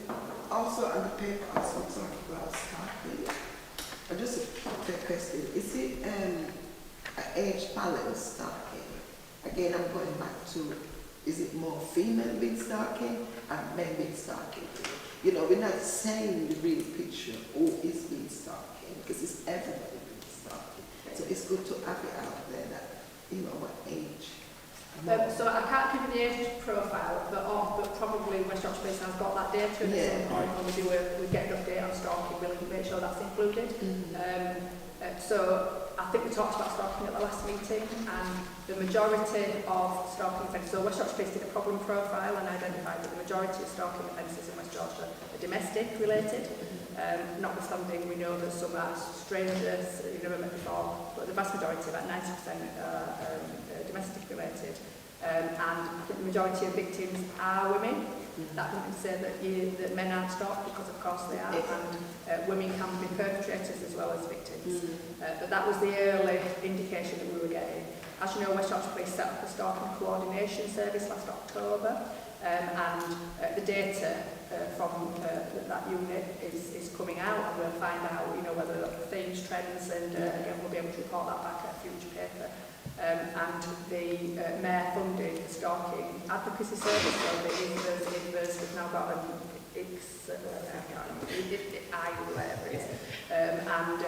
also on the paper, also talk about stalking. Just a quick question. Is it an age balance stalking? Again, I'm going back to, is it more female being stalking and men being stalking? We're not saying the real picture who is being stalking, because it's everybody being stalking. So it's good to have it out there that, what age. So I can't give you the age profile, but probably West Yorkshire Police has got that data at some point when we get an update on stalking, we'll make sure that's included. So I think we talked about stalking at the last meeting, and the majority of stalking offences, so West Yorkshire Police did a problem profile and identified that the majority of stalking offences in West Yorkshire are domestic related. Notwithstanding, we know that some are strangers you've never met before, but the vast majority, about 90%, are domestic related. And I think the majority of victims are women. That doesn't say that men aren't stalked, because of course they are, and women can be perpetrators as well as victims. But that was the early indication that we were getting. As you know, West Yorkshire Police set up a stalking coordination service last October, and the data from that unit is coming out, and we'll find out whether there are themes, trends, and again we'll be able to report that back at a future paper. And the Mayor funded the stalking advocacy service, so the INVERS has now got an whatever it is. And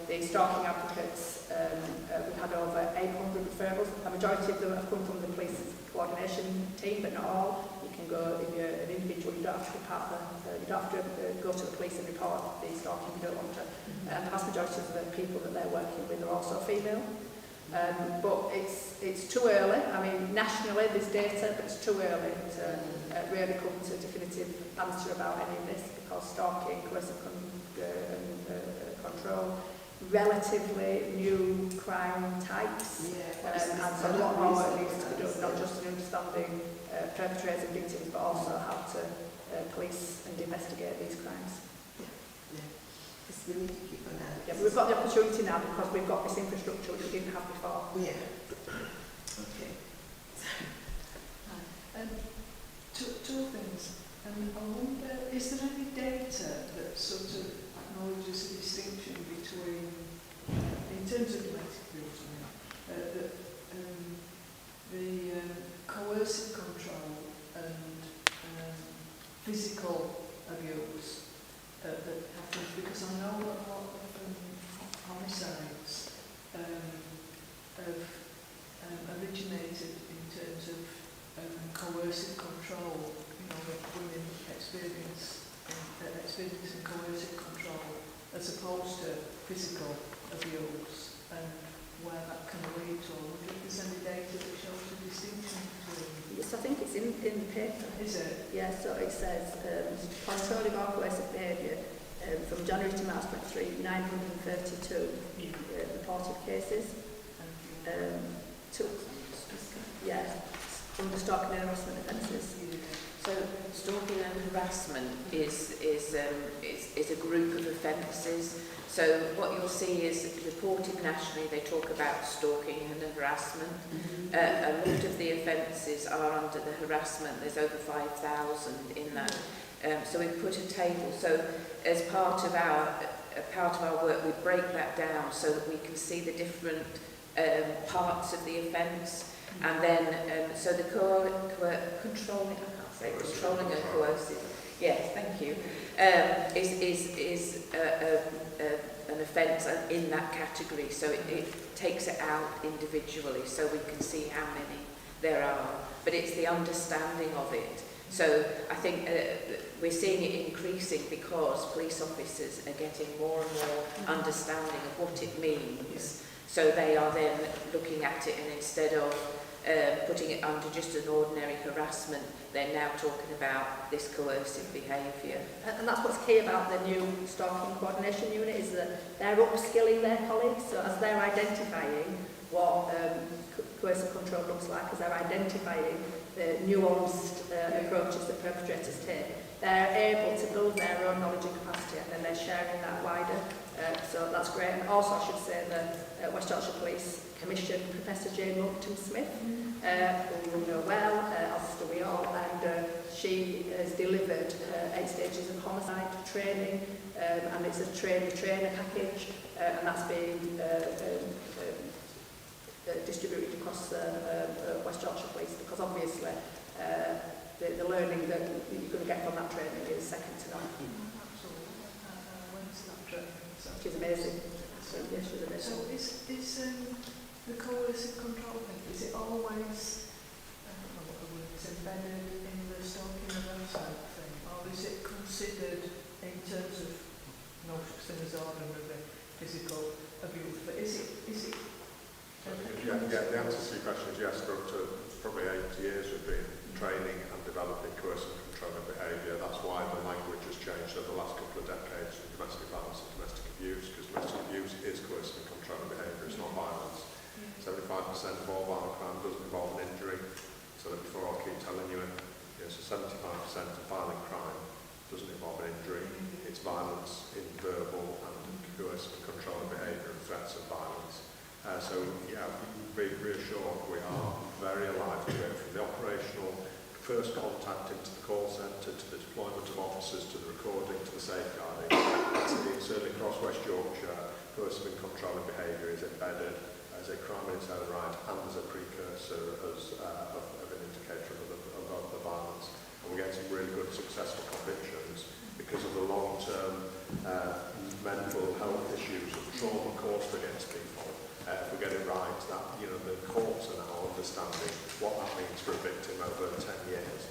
the stalking advocates, we've had over 800 referrals. A majority of them have come from the police coordination team, but not all. You can go, if you're an individual, you don't have to be part of you don't have to go to the police and report the stalking if you don't want to. And the vast majority of the people that they're working with are also female. But it's too early. I mean, nationally there's data, but it's too early to really come to a definitive answer about any of this, because stalking, coercive control, relatively new crime types, and so a lot more work needs to be done, not just in understanding perpetrators and victims, but also how to police and investigate these crimes. We need to keep an eye. Yeah, but we've got the opportunity now because we've got this infrastructure which we didn't have before. Yeah. Okay. Two things. I wonder, is there any data that sort of acknowledges a distinction between, in terms of domestic abuse, the coercive control and physical abuse that happens, because I know that a lot of homicides have originated in terms of coercive control. That women experiencing coercive control as opposed to physical abuse, and where that can lead to. I wonder if there's any data that shows the distinction between. Yes, I think it's in the paper. Is it? Yeah, so it says controlling or coercive behaviour from January to March 23, 932 reported cases. under stalking and harassment offences. So stalking and harassment is a group of offences. So what you'll see is reported nationally, they talk about stalking and harassment. A lot of the offences are under the harassment. There's over 5,000 in that. So we've put a table. So as part of our work, we break that down so that we can see the different parts of the offence. And then, so the controlling and coercive, yes, thank you, is an offence in that category. So it takes it out individually so we can see how many there are. But it's the understanding of it. So I think we're seeing it increasing because police officers are getting more and more understanding of what it means. So they are then looking at it, and instead of putting it under just an ordinary harassment, they're now talking about this coercive behaviour. And that's what's key about the new stalking coordination unit, is that they're upskilling their colleagues. So as they're identifying what coercive control looks like, as they're identifying the nuanced approaches that perpetrators take, they're able to build their own knowledge and capacity, and then they're sharing that wider. So that's great. And also I should say that West Yorkshire Police commissioned Professor Jane Moulton-Smith, who we know well, as do we all, and she has delivered 8 stages of homicide training, and it's a trainer package, and that's been distributed across West Yorkshire Police, because obviously the learning that you're going to get from that training is second to none. Absolutely. When's that training? So, She's amazing. So, yeah, she's amazing. so is the coercive control thing, is it always, I don't know what the word is, embedded in the stalking and harassment thing, or is it considered in terms of no such thing as ordinary physical abuse, but is it Yeah, the answer to your question is yes. For up to probably 8 years we've been training and developing coercive control of behaviour. That's why the language has changed over the last couple of decades from domestic violence and domestic abuse, because domestic abuse is coercive control of behaviour, it's not violence. 75% of all violent crime doesn't involve an injury, so that before I'll keep telling you it. So 75% of violent crime doesn't involve an injury, it's violence in verbal and coercive control of behaviour and threats of violence. So yeah, be reassured we are very alive to it, from the operational first contact into the call centre, to the deployment of officers, to the recording, to the safeguarding. Certainly across West Yorkshire, coercive control of behaviour is embedded as a crime in its own right and as a precursor of an indicator of the violence. And we're getting some really good successful convictions because of the long-term mental health issues and trauma caused against people. If we get it right, that the courts are now understanding what that means for a victim over 10 years,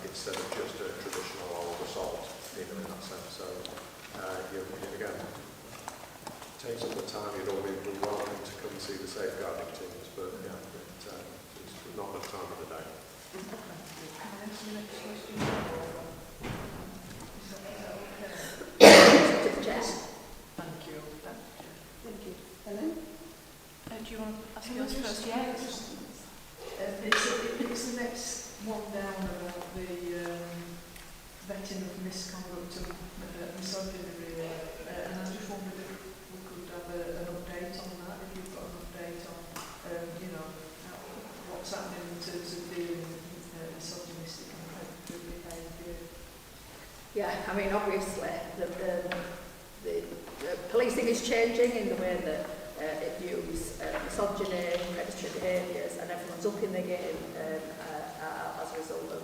instead of just a traditional old assault, in that sense. So again, it takes up the time. You'd all be welcome to come and see the safeguarding teams, but it's not much time of the day. Can I ask the next question? Is that okay? To the chair. Thank you. Thank you. Helen? Do you want to ask yours first? Yeah. It's the next one down about the vetting of misconduct and misogyny, and I just wondered if we could have an update on that, if you've got an update on, what's happening in terms of dealing with misogynistic and predatory behaviour. Yeah, I mean, obviously, the policing is changing in the way that it views misogyny, predatory behaviours, and everyone's up in the game as a result of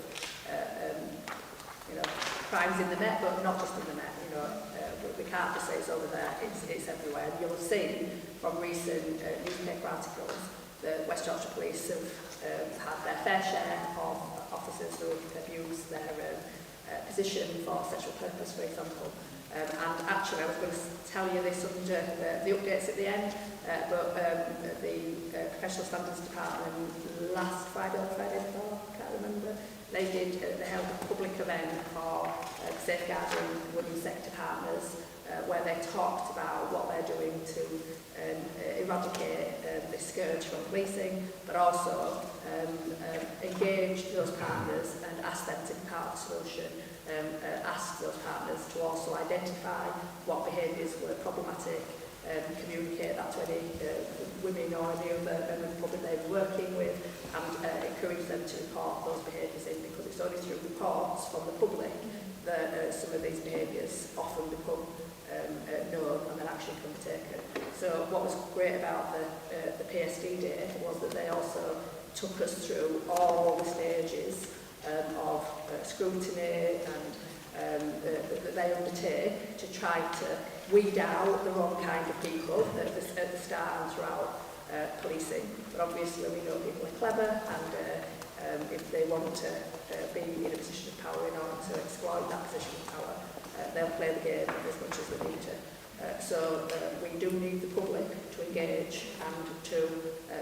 crimes in the Met, but not just in the Met. We can't just say it's over there; it's everywhere. And you'll have seen from recent newspaper articles that West Yorkshire Police have had their fair share of officers who have abused their position for sexual purpose, for example. And actually, I was going to tell you this under the updates at the end, but the Professional Standards Department last Friday or Friday before, I can't remember, they held a public event for safeguarding women sector partners, where they talked about what they're doing to eradicate this scourge from policing, but also engage those partners and ask them to be part of the solution. Ask those partners to also identify what behaviours were problematic, communicate that to any women or any other members of the public they were working with, and encourage them to report those behaviours in, because it's only through reports from the public that some of these behaviours often become known and then action can be taken. So what was great about the PSD day was that they also took us through all the stages of scrutiny and that they undertake to try to weed out the wrong kind of people at the start and throughout policing. But obviously we know people are clever, and if they want to be in a position of power in order to exploit that position of power, they'll play the game as much as they need to. So we do need the public to engage and to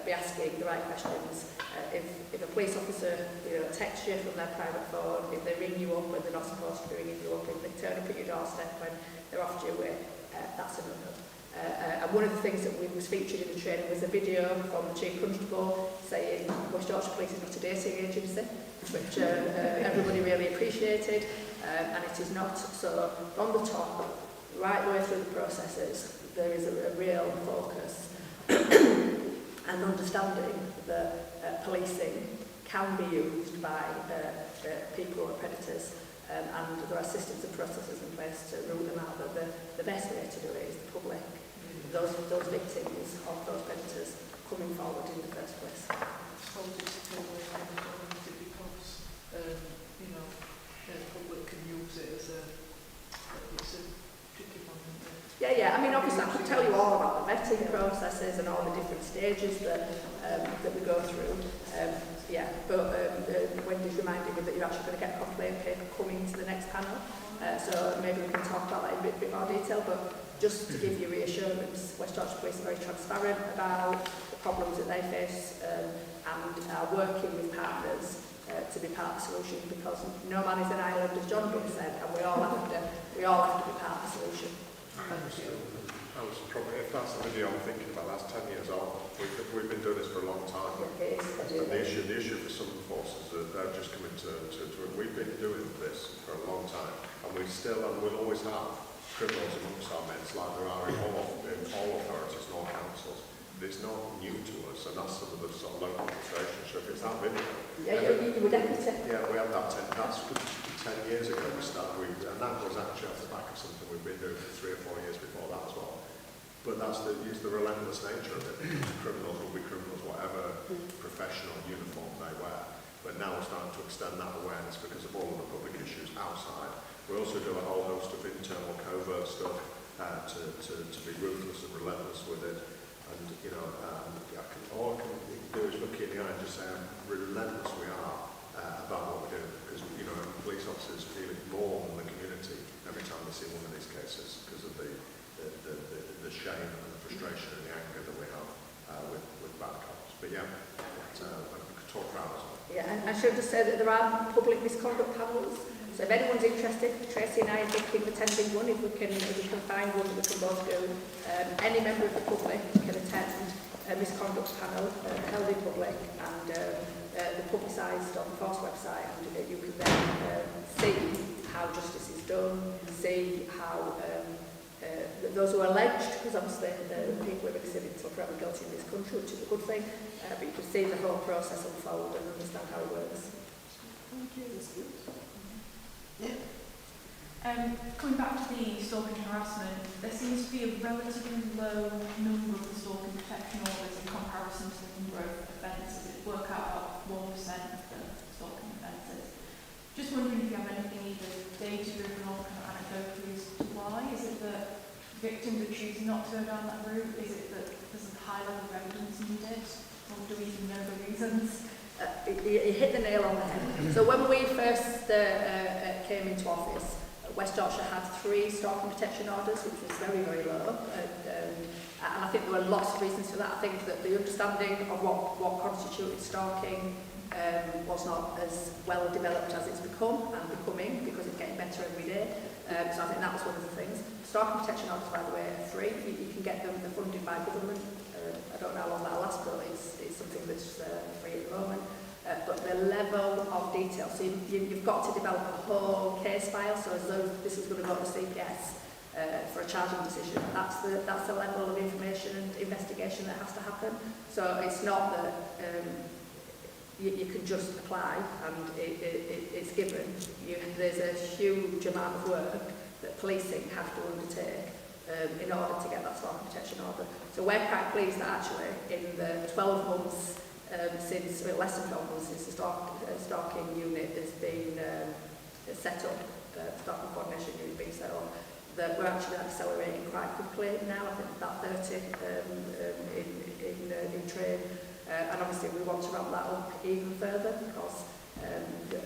be asking the right questions. If a police officer texts you from their private phone, if they ring you up when they're not supposed to be ringing you up, if they turn up at your doorstep when they're off to your way, that's a no-no. And one of the things that was featured in the training was a video from the Chief Constable saying West Yorkshire Police is not a dating agency, which everybody really appreciated, and it is not. So on the top, right the way through the processes, there is a real focus and understanding that policing can be used by people who are predators, and there are systems and processes in place to rule them out. But the best way to do it is the public, those victims of those predators coming forward in the first place. I suppose it's a two-way community because, the public can use it as it's a tricky one, isn't it? Yeah. I mean, obviously, I could tell you all about the vetting processes and all the different stages that we go through. But Wendy's reminded me that you're actually going to get a complaint paper coming to the next panel. So maybe we can talk about that in a bit more detail. But just to give you reassurance, West Yorkshire Police are very transparent about the problems that they face and are working with partners to be part of the solution, because no man is an island, as John Brook said, and we all have to be part of the solution. I was probably, if that's the video I'm thinking about, that's 10 years old. We've been doing this for a long time. And the issue for some forces is that they're just coming to we've been doing this for a long time, and we still and will always have criminals amongst our mates, like there are in all authorities and all councils. It's not new to us, and that's some of the sort of local frustration. So if it's that video, you were deputy. Yeah, we had that 10 years ago we started, and that was actually off the back of something we've been doing for 3 or 4 years before that as well. But that's the relentless nature of it. Criminals will be criminals, whatever professional uniform they wear. But now we're starting to extend that awareness because of all of the public issues outside. We also do a whole host of internal covert stuff to be ruthless and relentless with it. And all I can do is look in the eye and just say how relentless we are about what we're doing. Because police officers feel it more than the community every time they see one of these cases because of the shame and the frustration and the anger that we have with bad cops. But yeah, we could talk for hours. Yeah, and I should just say that there are public misconduct panels. So if anyone's interested, Tracy and I are thinking of attending one, if we can find one that we can both do. Any member of the public can attend a misconduct panel held in public, and the publicised on the Force website, and you can then see how justice is done, see how those who are alleged, because obviously people are exhibited to forever guilty in this country, which is a good thing, but you can see the whole process unfold and understand how it works. Thank you. That's good. Yeah. Coming back to the stalking harassment, there seems to be a relatively low number of the stalking protection orders in comparison to the number of offences. It work out about 1% of the stalking offences. Just wondering if you have anything either data-driven or kind of anecdotal as to why. Is it that victims are choosing not to go down that route? Is it that there's a high level of evidence needed? Or do we even know the reasons? You hit the nail on the head. So when we first came into office, West Yorkshire had 3 stalking protection orders, which was very, very low. And I think there were lots of reasons for that. I think that the understanding of what constituted stalking was not as well developed as it's become and becoming, because it's getting better every day. So I think that was one of the things. Stalking protection orders, by the way, are free. You can get them, they're funded by government. I don't know how long that'll last, but it's something that's free at the moment. But the level of detail, so you've got to develop a whole case file, so as though this is going to go to CPS for a charging decision. That's the level of information and investigation that has to happen. So it's not that you can just apply and it's given. There's a huge amount of work that policing have to undertake in order to get that stalking protection order. So we're quite pleased that actually in the 12 months since, less than 12 months since the stalking unit has been set up, stalking coordination unit being set up, that we're actually accelerating quite quickly now. I think about 30 in trade. And obviously we want to ramp that up even further because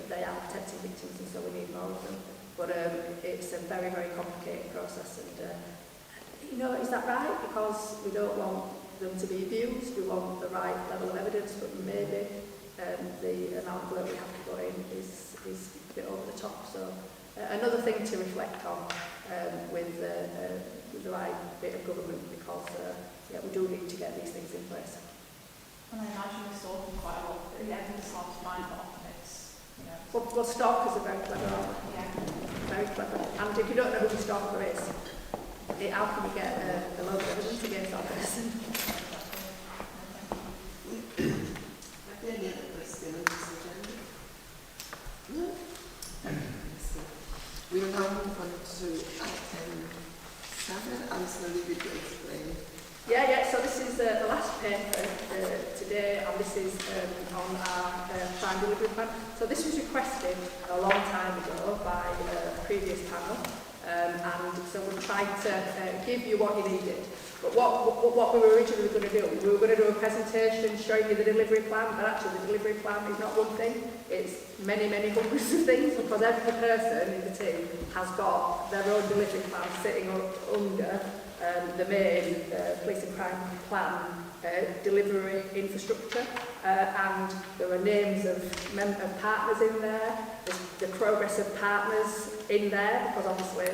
they are protecting victims and so we need more of them. But it's a very, very complicated process and is that right? Because we don't want them to be abused, we want the right level of evidence, but maybe the amount of work we have to go in is a bit over the top. So another thing to reflect on with the right bit of government, because we do need to get these things in place. And I imagine we're stalking quite a lot. The evidence hard to find often it's, Well, stalkers are very clever, aren't they? yeah. Very clever. And if you don't know who the stalker is, how can we get a load of evidence against that person? Are there any other questions on this agenda? No? We will now move on to item 7. I'm just going to leave it to explain. Yeah, so this is the last paper today, and this is on our crime delivery plan. So this was requested a long time ago by a previous panel, and so we tried to give you what you needed. But what we were originally going to do, we were going to do a presentation showing you the delivery plan, but actually the delivery plan is not one thing, it's many, many hundreds of things, because every person in the team has got their own delivery plan sitting under the main police and crime plan delivery infrastructure, and there are names of partners in there. There's the progress of partners in there, because obviously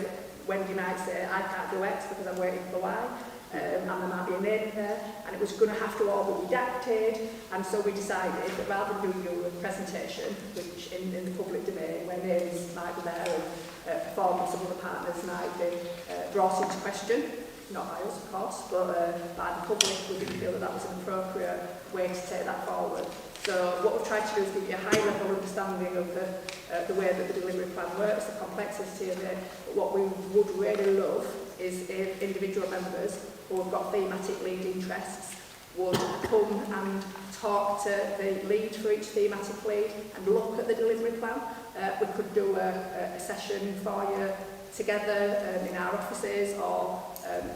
Wendy might say I can't do X because I'm waiting for Y, and there might be a name in there, and it was going to have to all be redacted, and so we decided that rather than doing a presentation, which in the public domain, where names might be there and performance of other partners might be brought into question, not by us, of course, but by the public, we didn't feel that was an appropriate way to take that forward. So what we've tried to do is give you a high-level understanding of the way that the delivery plan works, the complexity of it. But what we would really love is if individual members who have got thematic lead interests would come and talk to the lead for each thematic lead and look at the delivery plan. We could do a session for you together in our offices,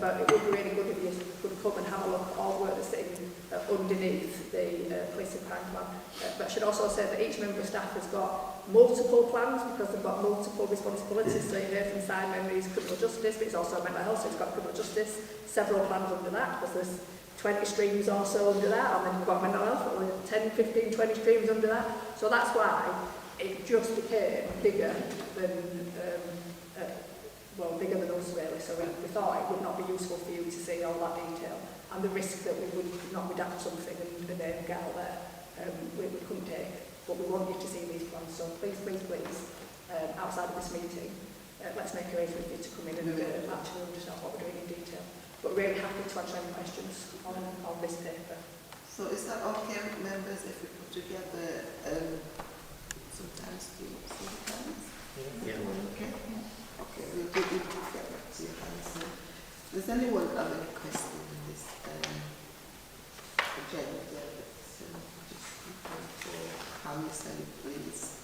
but it would be really good if you could come and have a look at all the work that's sitting underneath the police and crime plan. But I should also say that each member of staff has got multiple plans because they've got multiple responsibilities. So you hear from Simon, he's criminal justice, but he's also mental health, so he's got criminal justice, several plans under that, because there's 20 streams also under that, and then we've got mental health, but 10, 15, 20 streams under that. So that's why it just became bigger than bigger than us really, so we thought it would not be useful for you to see all that detail, and the risk that we would not redact something and the name get out there, we couldn't take, but we want you to see these plans, so please, outside of this meeting, let's make arrangements for you to come in and actually understand what we're doing in detail, but really happy to answer any questions on this paper. So is that okay, members, if we put together sometimes to see the plans? Yeah. Okay. Okay, we'll get back to your answer. Does anyone have any question on this agenda? So just for how you say it, please.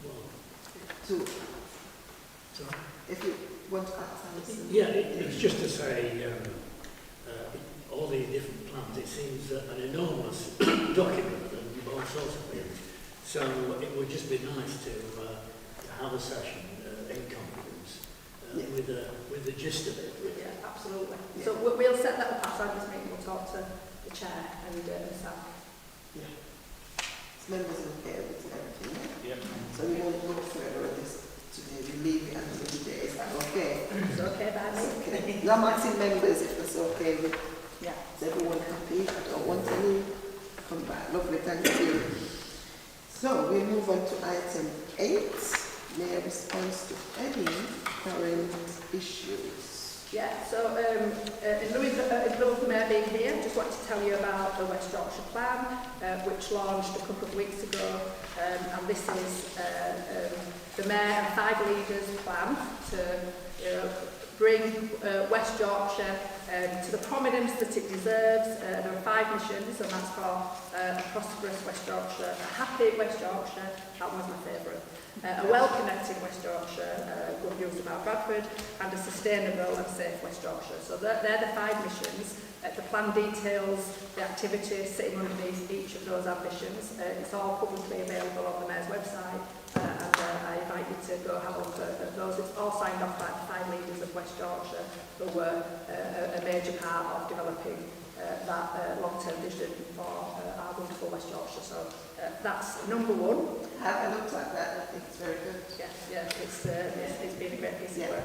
Well, sorry? If you want to ask Alison. Yeah, it's just to say all these different plans, it seems an enormous document and all sorts of things. So it would just be nice to have a session in confidence with the gist of it. Yeah, absolutely. Yeah. So we'll set that up outside this meeting. We'll talk to the chair and Sam. Yeah. members okay with everything, yeah? Yep. So we won't go further with this today. We leave it until today. Is that okay? It's okay by me. It's okay. No, I'm asking members if it's okay with. Yeah. Is everyone happy? I don't want any. Come back. Lovely, thank you. So we move on to item 8. Mayor response to any current issues. Yeah, so in lieu of the Mayor being here, I just wanted to tell you about the West Yorkshire Plan, which launched a couple of weeks ago. And this is the Mayor and 5 leaders' plan to bring West Yorkshire to the prominence that it deserves. There are 5 missions, and that's for a prosperous West Yorkshire, a happy West Yorkshire, that was my favourite, a well-connected West Yorkshire, good views about Bradford, and a sustainable and safe West Yorkshire. So they're the 5 missions. The plan details the activities sitting underneath each of those ambitions. It's all publicly available on the Mayor's website, and I invite you to go have a look at those. It's all signed off by the 5 leaders of West Yorkshire who were a major part of developing that long-term vision for our wonderful West Yorkshire. So that's number 1. I looked at that. I think it's very good. Yeah, it's been a great piece of work.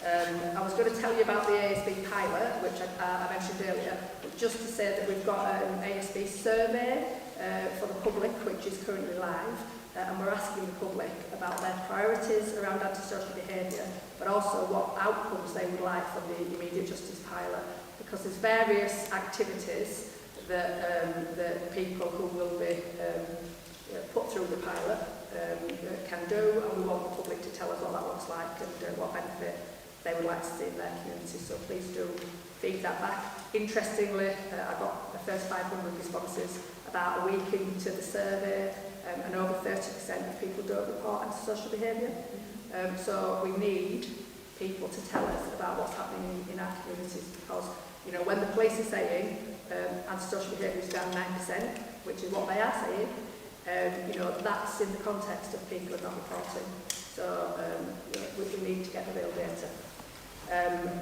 I was going to tell you about the ASB pilot, which I mentioned earlier, but just to say that we've got an ASB survey for the public, which is currently live, and we're asking the public about their priorities around antisocial behaviour, but also what outcomes they would like from the immediate justice pilot, because there's various activities that people who will be put through the pilot can do, and we want the public to tell us what that looks like and what benefit they would like to see in their community. So please do feed that back. Interestingly, I got the first 500 responses about a week into the survey, and over 30% of people don't report antisocial behaviour. So we need people to tell us about what's happening in our communities, because when the police are saying antisocial behaviour is down 9%, which is what they are saying, that's in the context of people not reporting. So we need to get the real data.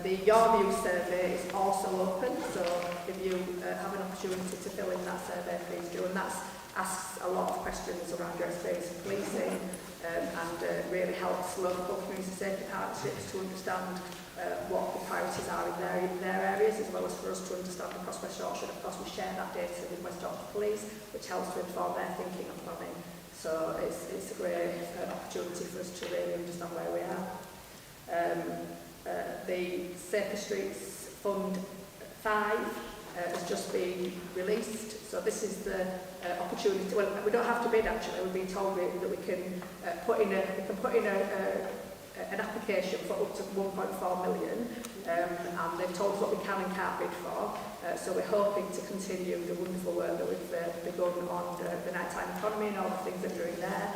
The Your View survey is also open, so if you have an opportunity to fill in that survey, please do. And that asks a lot of questions around your experience of policing, and really helps local community safety partnerships to understand what the priorities are in their areas, as well as for us to understand across West Yorkshire. Of course, we share that data with West Yorkshire Police, which helps to inform their thinking and planning. So it's a great opportunity for us to really understand where we are. The Safer Streets Fund 5 has just been released. So this is the opportunity. Well, we don't have to bid actually. We've been told that we can put in an application for up to 1.4 million, and they've told us what we can and can't bid for. So we're hoping to continue the wonderful work that we've begun on the nighttime economy and all the things that are doing there.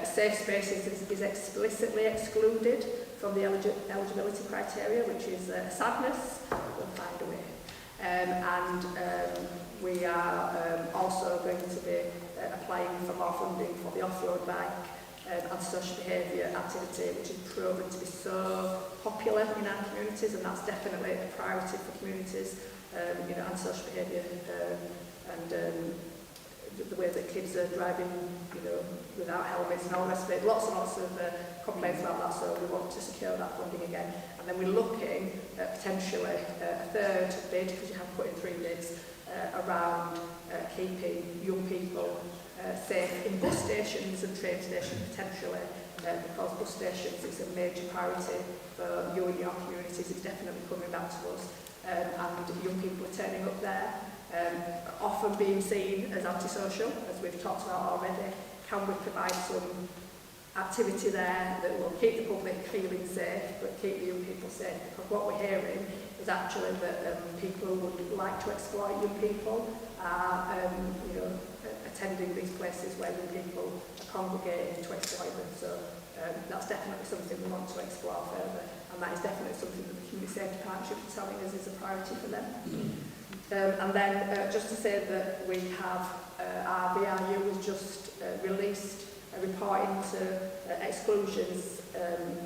Safe spaces is explicitly excluded from the eligibility criteria, which is sadness. We'll find a way. We are also going to be applying for more funding for the off-road bike antisocial behaviour activity, which is proven to be so popular in our communities, and that's definitely a priority for communities. Antisocial behaviour and the way that kids are driving, without helmets and all the rest of it. Lots and lots of complaints about that, so we want to secure that funding again. And then we're looking at potentially a third bid, because you have put in 3 bids, around keeping young people safe in bus stations and train stations potentially, because bus stations is a major priority for you and your communities. It's definitely coming back to us, and young people are turning up there, often being seen as antisocial, as we've talked about already. Can we provide some activity there that will keep the public feeling safe, but keep the young people safe? Because what we're hearing is actually that people would like to exploit young people, attending these places where young people are congregating to exploit them. So that's definitely something we want to explore further, and that is definitely something that the Community Safety Partnership is telling us is a priority for them. And then just to say that we have, our VRU has just released a report into exclusions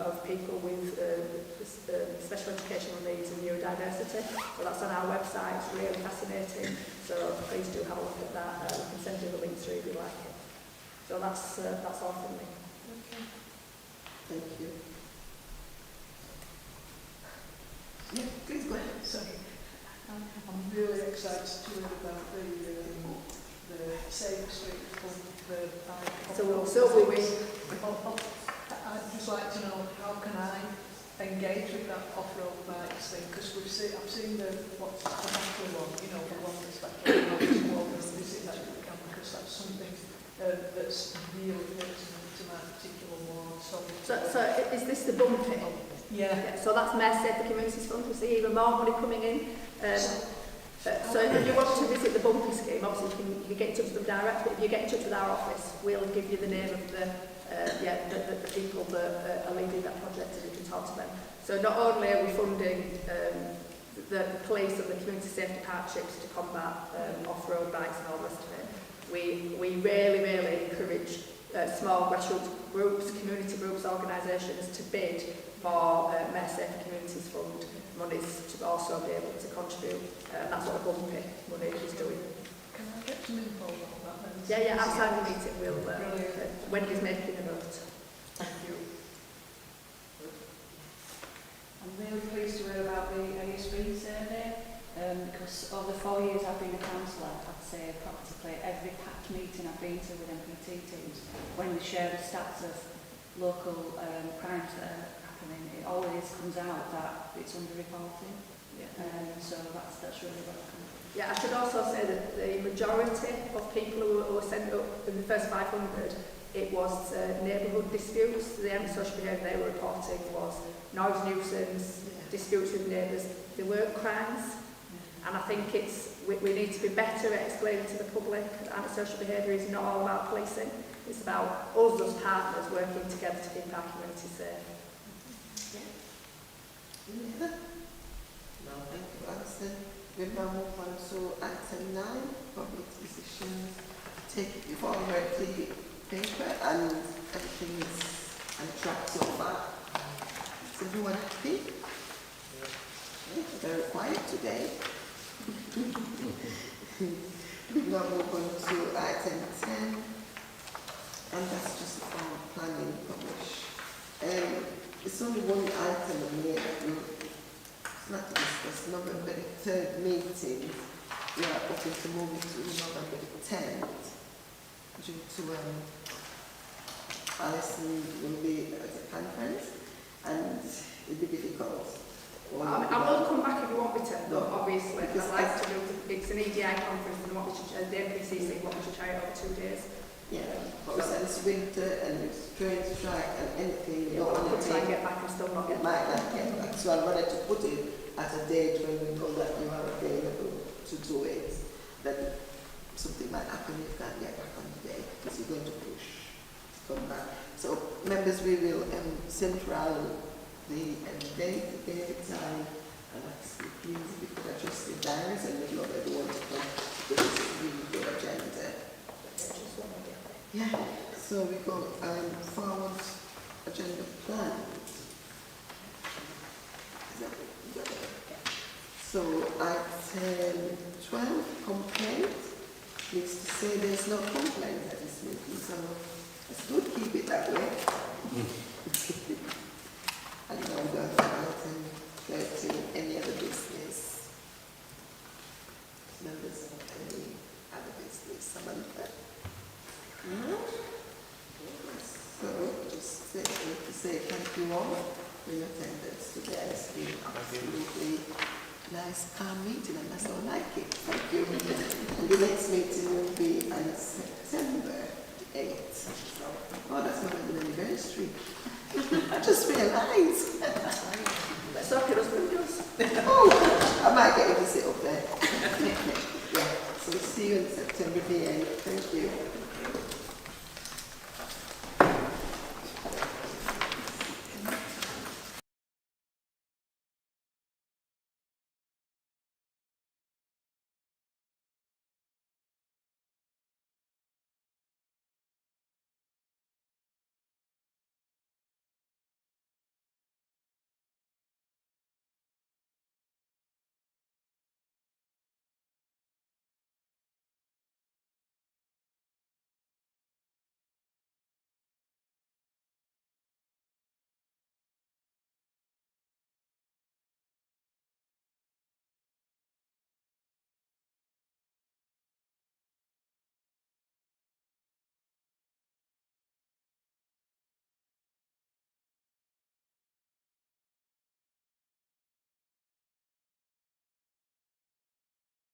of people with special educational needs and neurodiversity. So that's on our website. It's really fascinating. So please do have a look at that. We can send you the link through if you like it. So that's all from me. Thank you. Yeah, please go ahead. Sorry. I'm really excited to hear about the Safe Street Fund, the So will we. I'd just like to know, how can I engage with that off-road bikes thing? Because I've seen what's the battery one, you know, the one that's battery one, visit that you can, because that's something that's really pertinent to my particular ward. So is this the bumpy? yeah. So that's Mayor Safe the Communities Fund. We see even more money coming in. So if you want to visit the bumpy scheme, obviously you can get in touch with them directly. If you get in touch with our office, we'll give you the name of the people that are leading that project, and you can talk to them. So not only are we funding the police and the community safety partnerships to combat off-road bikes and all the rest of it, we really encourage small grassroots groups, community groups, organisations to bid for Mayor Safe Communities Fund monies to also be able to contribute. That's what the bumpy money is doing. Can I get some info on that then? Yeah, outside the meeting we'll, Wendy's making a note. Thank you. I'm really pleased to hear about the ASB survey, because over 4 years I've been a councillor, I'd say practically every packed meeting I've been to with MPT teams, when they share the stats of local crimes that are happening, it always comes out that it's under-reporting. So that's really welcome. Yeah, I should also say that the majority of people who were sent up in the first 500, it was neighbourhood disputes. The only social behaviour they were reporting was noise nuisance, disputes with neighbours. They weren't crimes. And I think we need to be better at explaining to the public that antisocial behaviour is not all about policing. It's about us as partners working together to keep our community safe. Yeah. No, thank you, Alison. We'll now move on to item 9, public decisions. Take it, you've all read the paper and everything is on track so far. Is everyone happy? Yeah, very quiet today. We'll now move on to item 10, and that's just for planning publish. It's only one item on here that we'll not to discuss. November the 3rd meeting, we are hoping to move it to November the 10th due to Alison will be at a conference and it'll be difficult. I will come back if you want me to, No, obviously. because I'd like to do it's an EDI conference and what we should, the NPCC want me to try it over 2 days. Yeah, but it's winter and it's train strike and anything. Yeah, I could try and get back and still not get might not get back. So I wanted to put it at a date when we know that you are available to do it. Then something might happen if you can't get back on the day because you're going to push to come back. So members, we will central the date, the time, and actually please we could adjust the diaries and we know everyone to come because this is really good agenda. Yeah, so we go forward agenda plan. So item 12, complaint. Needs to say there's no complaint at this meeting, so it's good, keep it that way. And now we go to item 13, any other business? Members of any other business, Samantha? No? So just to say thank you all for your attendance today. It's been absolutely nice, calm meeting, and that's all I like it. Thank you. And the next meeting will be on September 8th. Oh, that's not an anniversary. I just realised. Let's talk it us. Oh, I might get you to sit up there. Yeah, so we'll see you on September the 8th. Thank you.